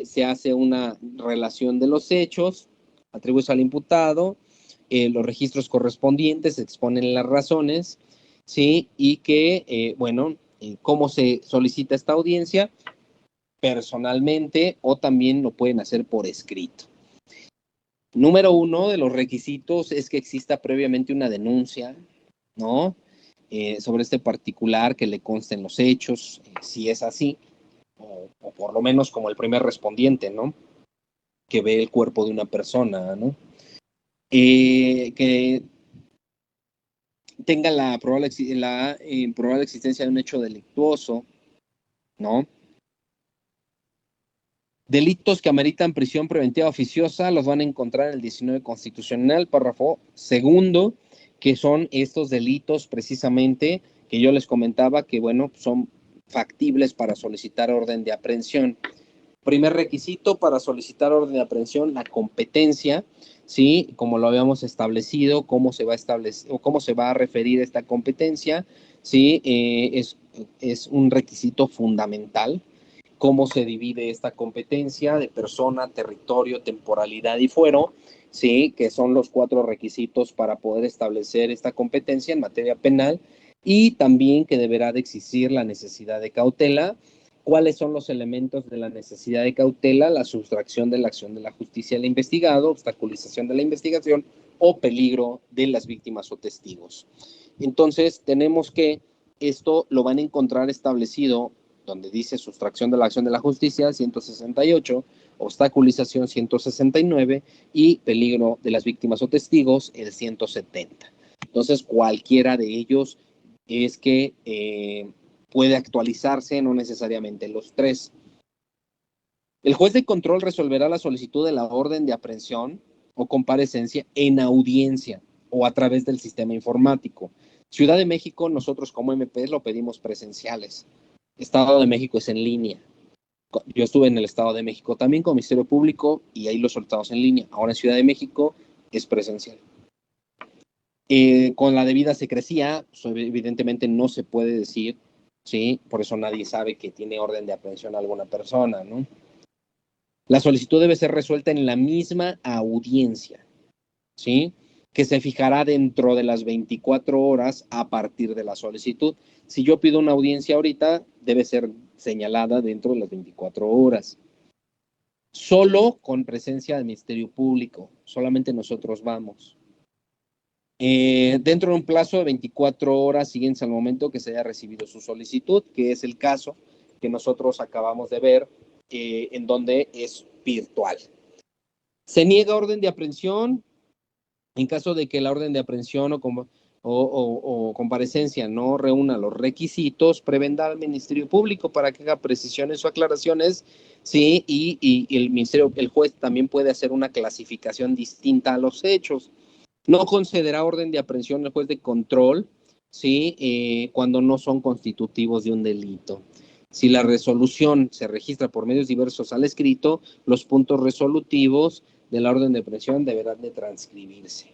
se hace una relación de los hechos, atribuidos al imputado, los registros correspondientes, se exponen las razones, ¿sí? Y que, cómo se solicita esta audiencia personalmente o también lo pueden hacer por escrito. Número uno de los requisitos es que exista previamente una denuncia, ¿no? Sobre este particular, que le consten los hechos, si es así, o por lo menos como el primer respondiente, ¿no? Que ve el cuerpo de una persona, ¿no? Que tenga la probable existencia de un hecho delictuoso, ¿no? Delitos que ameritan prisión preventiva oficiosa los van a encontrar en el 19 constitucional, párrafo segundo, que son estos delitos precisamente que yo les comentaba que, bueno, son factibles para solicitar orden de aprehensión. Primer requisito para solicitar orden de aprehensión, la competencia, ¿sí? Como lo habíamos establecido, cómo se va a establecer o cómo se va a referir esta competencia, ¿sí? Es un requisito fundamental. Cómo se divide esta competencia de persona, territorio, temporalidad y fuero, ¿sí? Que son los 4 requisitos para poder establecer esta competencia en materia penal y también que deberá de existir la necesidad de cautela. ¿Cuáles son los elementos de la necesidad de cautela? La sustracción de la acción de la justicia al investigado, obstaculización de la investigación, o peligro de las víctimas o testigos. Entonces, tenemos que esto lo van a encontrar establecido donde dice sustracción de la acción de la justicia, 168, obstaculización, 169, y peligro de las víctimas o testigos, el 170. Entonces, cualquiera de ellos es que puede actualizarse, no necesariamente los tres. El juez de control resolverá la solicitud de la orden de aprehensión o comparecencia en audiencia o a través del sistema informático. Ciudad de México, nosotros como MP lo pedimos presenciales. Estado de México es en línea. Yo estuve en el Estado de México también con Ministerio Público y ahí lo soltamos en línea. Ahora en Ciudad de México es presencial. Con la debida secrecía, evidentemente no se puede decir, ¿sí? Por eso nadie sabe que tiene orden de aprehensión a alguna persona, ¿no? La solicitud debe ser resuelta en la misma audiencia, ¿sí? Que se fijará dentro de las 24 horas a partir de la solicitud. Si yo pido una audiencia ahorita, debe ser señalada dentro de las 24 horas. Solo con presencia del Ministerio Público, solamente nosotros vamos. Dentro de un plazo de 24 horas siguientes al momento que se haya recibido su solicitud, que es el caso que nosotros acabamos de ver, en donde es virtual. Se niega orden de aprehensión en caso de que la orden de aprehensión o comparecencia no reúna los requisitos, prevendrá al Ministerio Público para que haga precisiones o aclaraciones, sí, y el juez también puede hacer una clasificación distinta a los hechos. No concederá orden de aprehensión al juez de control, sí, cuando no son constitutivos de un delito. Si la resolución se registra por medios diversos al escrito, los puntos resolutivos de la orden de aprehensión deberán de transcribirse.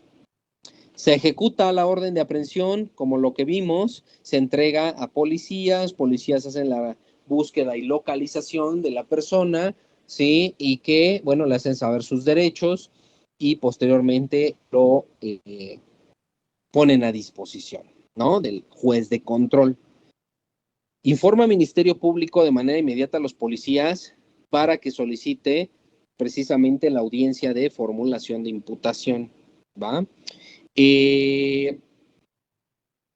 Se ejecuta la orden de aprehensión, como lo que vimos, se entrega a policías hacen la búsqueda y localización de la persona, ¿sí? Y que, bueno, le hacen saber sus derechos y posteriormente lo ponen a disposición, ¿no? Del juez de control. Informa al Ministerio Público de manera inmediata a los policías para que solicite precisamente la audiencia de formulación de imputación, ¿va?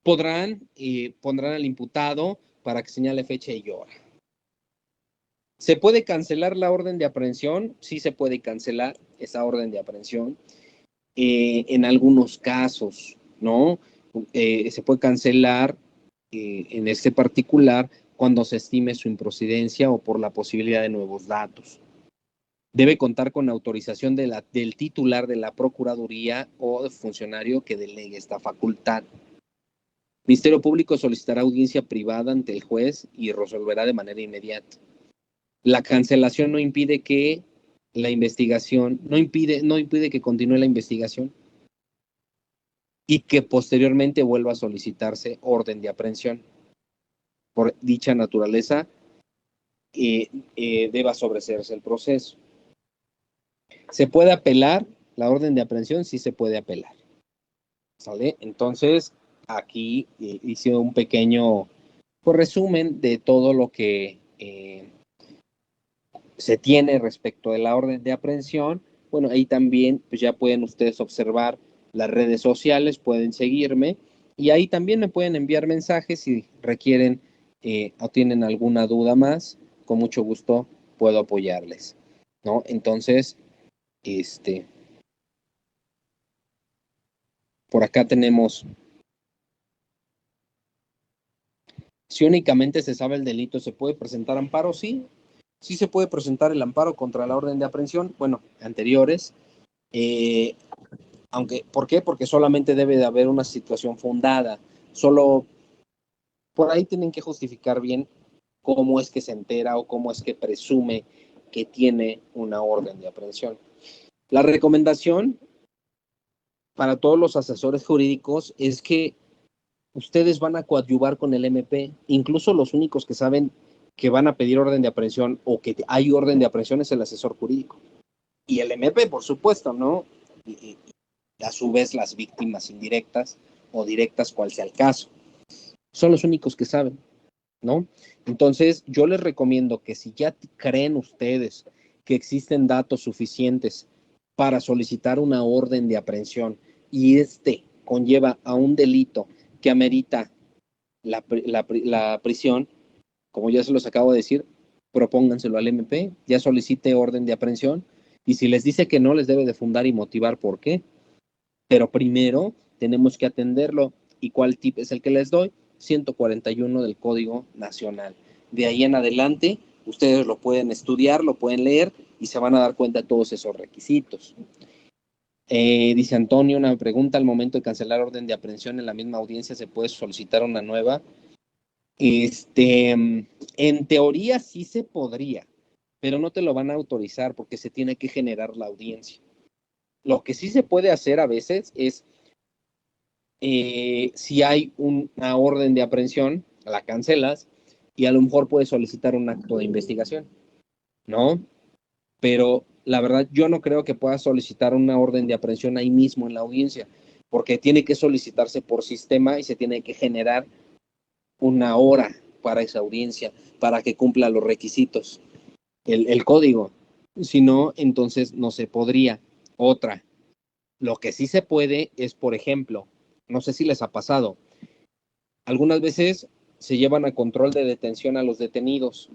Pondrán al imputado para que señale fecha y hora. ¿Se puede cancelar la orden de aprehensión? Sí se puede cancelar esa orden de aprehensión. En algunos casos, ¿no? Se puede cancelar en este particular cuando se estime su improcedencia o por la posibilidad de nuevos datos. Debe contar con autorización del titular de la Procuraduría o del funcionario que delegue esta facultad. Ministerio Público solicitará audiencia privada ante el juez y resolverá de manera inmediata. La cancelación no impide que la investigación, no impide que continúe la investigación y que posteriormente vuelva a solicitarse orden de aprehensión. Por dicha naturaleza, deba sobreseerse el proceso. ¿Se puede apelar la orden de aprehensión? Sí se puede apelar. ¿Sale? Entonces, aquí hice un pequeño resumen de todo lo que se tiene respecto de la orden de aprehensión. Bueno, ahí también pues ya pueden ustedes observar las redes sociales, pueden seguirme y ahí también me pueden enviar mensajes si requieren o tienen alguna duda más, con mucho gusto puedo apoyarles, ¿no? Entonces, por acá tenemos, si únicamente se sabe el delito, ¿se puede presentar amparo? Sí, sí se puede presentar el amparo contra la orden de aprehensión, bueno, anteriores, ¿por qué? Porque solamente debe de haber una situación fundada, solo por ahí tienen que justificar bien cómo es que se entera o cómo es que presume que tiene una orden de aprehensión. La recomendación para todos los asesores jurídicos es que ustedes van a coadyuvar con el MP, incluso los únicos que saben que van a pedir orden de aprehensión o que hay orden de aprehensión es el asesor jurídico. Y el MP, por supuesto, ¿no? Y a su vez las víctimas indirectas o directas, cual sea el caso. Son los únicos que saben, ¿no? Entonces, yo les recomiendo que si ya creen ustedes que existen datos suficientes para solicitar una orden de aprehensión y conlleva a un delito que amerita la prisión, como ya se los acabo de decir, propónganselo al MP, ya solicite orden de aprehensión, y si les dice que no, les debe de fundar y motivar por qué. Pero primero tenemos que atenderlo. ¿Y cuál tip es el que les doy? 141 del Código Nacional. De ahí en adelante, ustedes lo pueden estudiar, lo pueden leer y se van a dar cuenta de todos esos requisitos. Dice Antonio, una pregunta: al momento de cancelar orden de aprehensión en la misma audiencia, ¿se puede solicitar una nueva? En teoría sí se podría, pero no te lo van a autorizar porque se tiene que generar la audiencia. Lo que sí se puede hacer a veces es, si hay una orden de aprehensión, la cancelas y a lo mejor puedes solicitar un acto de investigación, ¿no? Pero la verdad yo no creo que puedas solicitar una orden de aprehensión ahí mismo en la audiencia, porque tiene que solicitarse por sistema y se tiene que generar una hora para esa audiencia, para que cumpla los requisitos, el código. Si no, entonces no se podría. Otra, lo que sí se puede es, por ejemplo, no sé si les ha pasado, algunas veces se llevan a control de detención a los detenidos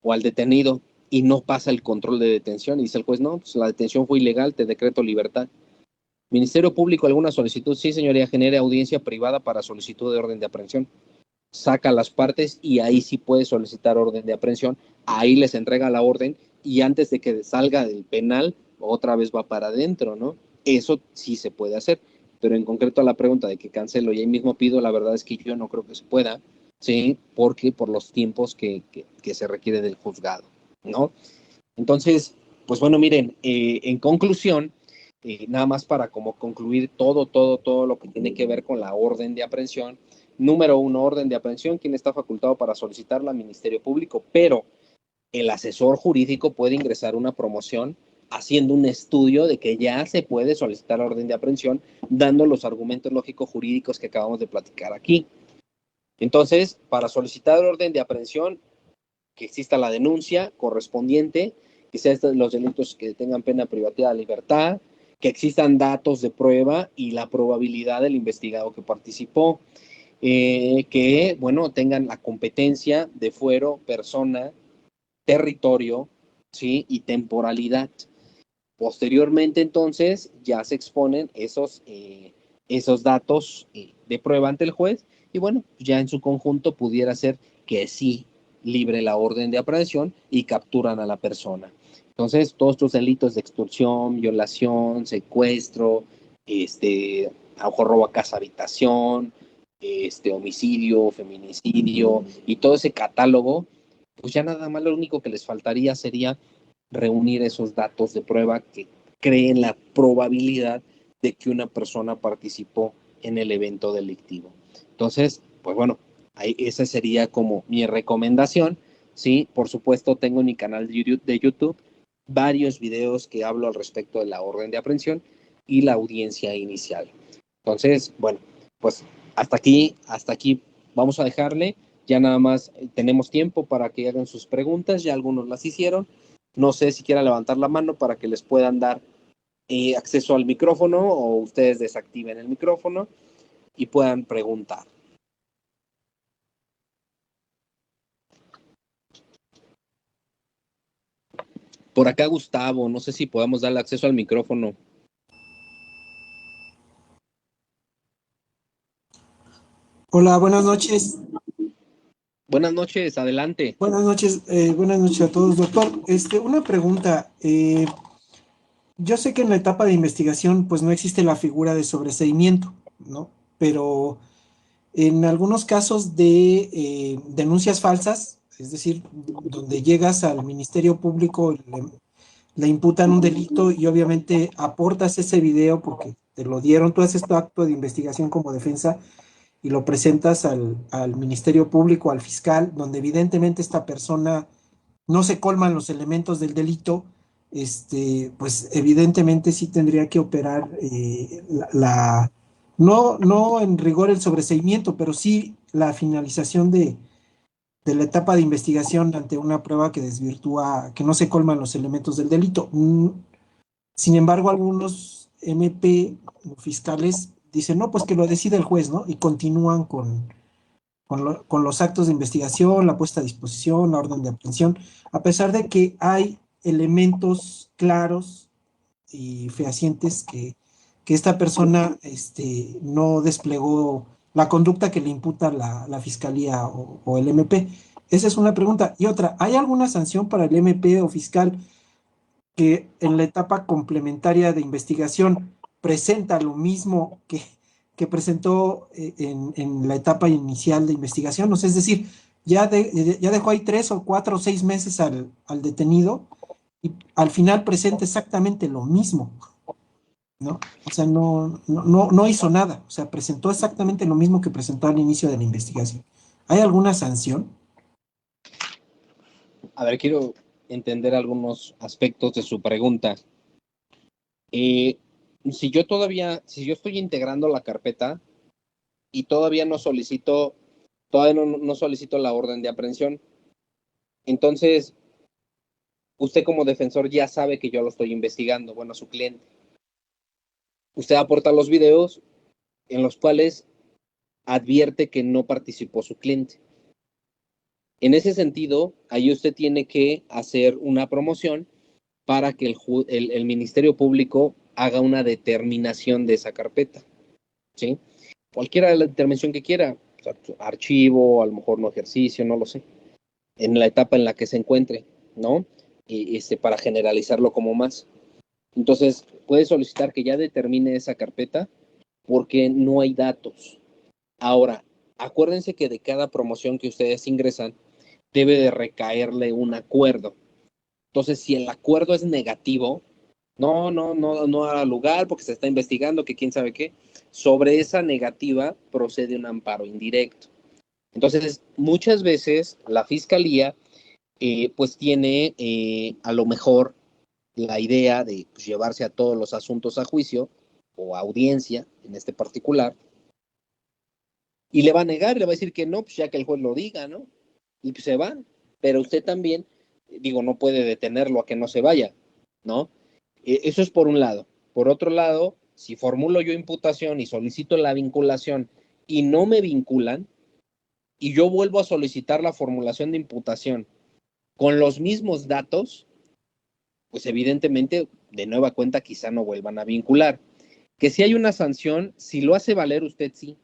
o al detenido y no pasa el control de detención y dice el juez, no, pues la detención fue ilegal, te decreto libertad. Ministerio Público, ¿alguna solicitud? Sí, señoría, genere audiencia privada para solicitud de orden de aprehensión. Saca las partes y ahí sí puede solicitar orden de aprehensión, ahí les entrega la orden y antes de que salga del penal, otra vez va para adentro, ¿no? Eso sí se puede hacer, pero en concreto a la pregunta de que cancelo y ahí mismo pido, la verdad es que yo no creo que se pueda, ¿sí? Porque por los tiempos que se requiere del juzgado, ¿no? Entonces, pues bueno, miren, en conclusión, nada más para como concluir todo lo que tiene que ver con la orden de aprehensión. Número uno, orden de aprehensión, ¿quién está facultado para solicitarla? Ministerio Público, pero el asesor jurídico puede ingresar una promoción haciendo un estudio de que ya se puede solicitar la orden de aprehensión, dando los argumentos lógicos jurídicos que acabamos de platicar aquí. Entonces, para solicitar orden de aprehensión, que exista la denuncia correspondiente, que sean los delitos que tengan pena privativa de libertad, que existan datos de prueba y la probabilidad del investigado que participó, que, bueno, tengan la competencia de fuero, persona, territorio, ¿sí? Y temporalidad. Posteriormente, entonces, ya se exponen esos datos de prueba ante el juez y, bueno, ya en su conjunto pudiera ser que sí libre la orden de aprehensión y capturan a la persona. Entonces, todos estos delitos de extorsión, violación, secuestro, a lo mejor robo a casa habitación, homicidio, feminicidio y todo ese catálogo, pues ya nada más lo único que les faltaría sería reunir esos datos de prueba que creen la probabilidad de que una persona participó en el evento delictivo. Entonces, pues bueno, esa sería como mi recomendación. Sí, por supuesto, tengo en mi canal de YouTube varios videos que hablo al respecto de la orden de aprehensión y la audiencia inicial. Entonces, bueno, pues hasta aquí vamos a dejarle. Ya nada más tenemos tiempo para que hagan sus preguntas, ya algunos las hicieron. No sé si quieran levantar la mano para que les puedan dar acceso al micrófono o ustedes desactiven el micrófono y puedan preguntar. Por acá Gustavo, no sé si podamos darle acceso al micrófono. Hola, buenas noches. Buenas noches, adelante. Buenas noches a todos, doctor. Una pregunta. Yo sé que en la etapa de investigación, pues no existe la figura de sobreseimiento, ¿no? Pero en algunos casos de denuncias falsas, es decir, donde llegas al Ministerio Público, le imputan un delito y obviamente aportas ese video porque te lo dieron, tú haces tu acto de investigación como defensa y lo presentas al Ministerio Público, al fiscal, donde evidentemente esta persona no se colman los elementos del delito, pues evidentemente sí tendría que operar no en rigor el sobreseimiento, pero sí la finalización de la etapa de investigación ante una prueba que desvirtúa, que no se colman los elementos del delito. Sin embargo, algunos MP o fiscales dicen, no, pues que lo decide el juez, ¿no? Y continúan con los actos de investigación, la puesta a disposición, la orden de aprehensión, a pesar de que hay elementos claros y fehacientes que esta persona no desplegó la conducta que le imputa la fiscalía o el MP. Esa es una pregunta. Y otra, ¿hay alguna sanción para el MP o fiscal que en la etapa complementaria de investigación presenta lo mismo que presentó en la etapa inicial de investigación? O sea, es decir, ya dejó ahí 3 o 4 o 6 meses al detenido y al final presenta exactamente lo mismo, ¿no? O sea, no hizo nada, o sea, presentó exactamente lo mismo que presentó al inicio de la investigación. ¿Hay alguna sanción? A ver, quiero entender algunos aspectos de su pregunta. Eh, si yo estoy integrando la carpeta y todavía no solicito la orden de aprehensión, entonces usted como defensor ya sabe que yo lo estoy investigando, bueno, a su cliente. Usted aporta los videos en los cuales advierte que no participó su cliente. En ese sentido, ahí usted tiene que hacer una promoción para que el Ministerio Público haga una determinación de esa carpeta, ¿sí? Cualquiera de la determinación que quiera, o sea, archivo, a lo mejor no ejercicio, no lo sé, en la etapa en la que se encuentre, ¿no? Y para generalizarlo como más. Entonces, puede solicitar que ya determine esa carpeta porque no hay datos. Ahora, acuérdense que de cada promoción que ustedes ingresan, debe de recaerle un acuerdo. Entonces, si el acuerdo es negativo, no hará lugar porque se está investigando que quién sabe qué, sobre esa negativa procede un amparo indirecto. Entonces, muchas veces la fiscalía pues tiene a lo mejor la idea de pues, llevarse a todos los asuntos a juicio o a audiencia en este particular y le va a negar, le va a decir que no, pues ya que el juez lo diga, ¿no? Y pues se va, pero usted también, digo, no puede detenerlo a que no se vaya, ¿no? Eso es por un lado. Por otro lado, si formulo yo imputación y solicito la vinculación y no me vinculan, y yo vuelvo a solicitar la formulación de imputación con los mismos datos, pues evidentemente de nueva cuenta quizá no vuelvan a vincular. Que si hay una sanción, si lo hace valer usted sí.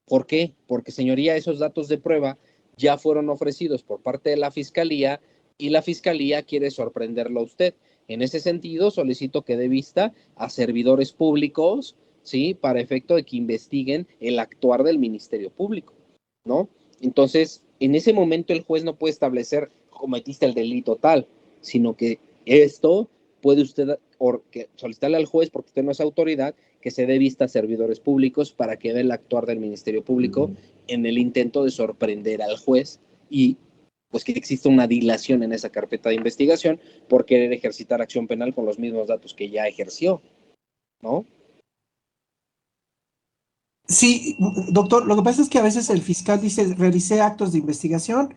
¿Por qué? Porque, señoría, esos datos de prueba ya fueron ofrecidos por parte de la Fiscalía y la Fiscalía quiere sorprenderlo a usted. En ese sentido, solicito que dé vista a servidores públicos, ¿sí? Para efecto de que investiguen el actuar del Ministerio Público, ¿no? Entonces, en ese momento el juez no puede establecer cometiste el delito tal, sino que esto puede usted solicitarle al juez, porque usted no es autoridad, que se dé vista a servidores públicos para que vea el actuar del Ministerio Público en el intento de sorprender al juez y pues que exista una dilación en esa carpeta de investigación por querer ejercitar acción penal con los mismos datos que ya ejerció, ¿no? Sí, doctor, lo que pasa es que a veces el fiscal dice, realicé actos de investigación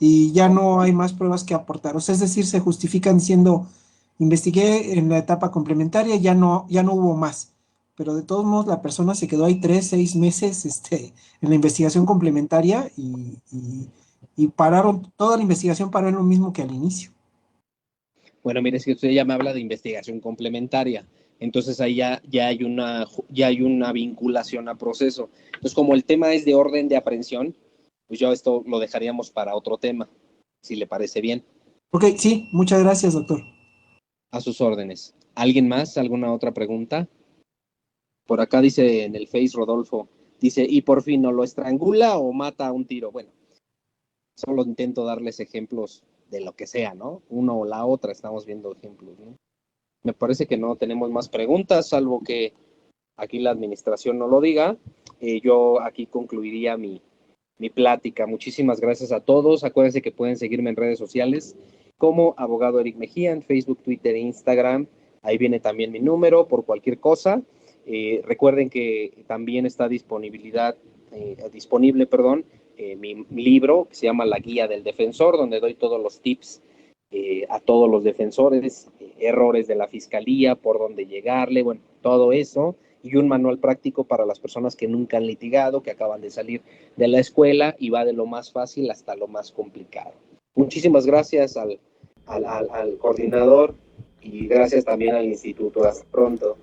y ya no hay más pruebas que aportar. O sea, es decir, se justifican diciendo, investigué en la etapa complementaria, ya no hubo más. Pero de todos modos, la persona se quedó ahí 3, 6 meses, en la investigación complementaria y pararon, toda la investigación paró en lo mismo que al inicio. Bueno, mire, si usted ya me habla de investigación complementaria, entonces ahí ya hay una vinculación a proceso. Entonces, como el tema es de orden de aprehensión, pues yo esto lo dejaríamos para otro tema, si le parece bien. Ok, sí, muchas gracias, doctor. A sus órdenes. ¿Alguien más? ¿Alguna otra pregunta? Por acá dice en el Face Rodolfo, dice, ¿y por fin no lo estrangula o mata a un tiro? Bueno, solo intento darles ejemplos de lo que sea, ¿no? Uno o la otra, estamos viendo ejemplos, ¿no? Me parece que no tenemos más preguntas, salvo que aquí la administración no lo diga. Yo aquí concluiría mi plática. Muchísimas gracias a todos. Acuérdense que pueden seguirme en redes sociales como abogado Eric Mejía en Facebook, Twitter e Instagram. Ahí viene también mi número por cualquier cosa. Recuerden que también está disponible mi libro que se llama La Guía del Defensor, donde doy todos los tips a todos los defensores, errores de la fiscalía, por dónde llegarle, bueno, todo eso, y un manual práctico para las personas que nunca han litigado, que acaban de salir de la escuela, y va de lo más fácil hasta lo más complicado. Muchísimas gracias al coordinador y gracias también al instituto. Hasta pronto.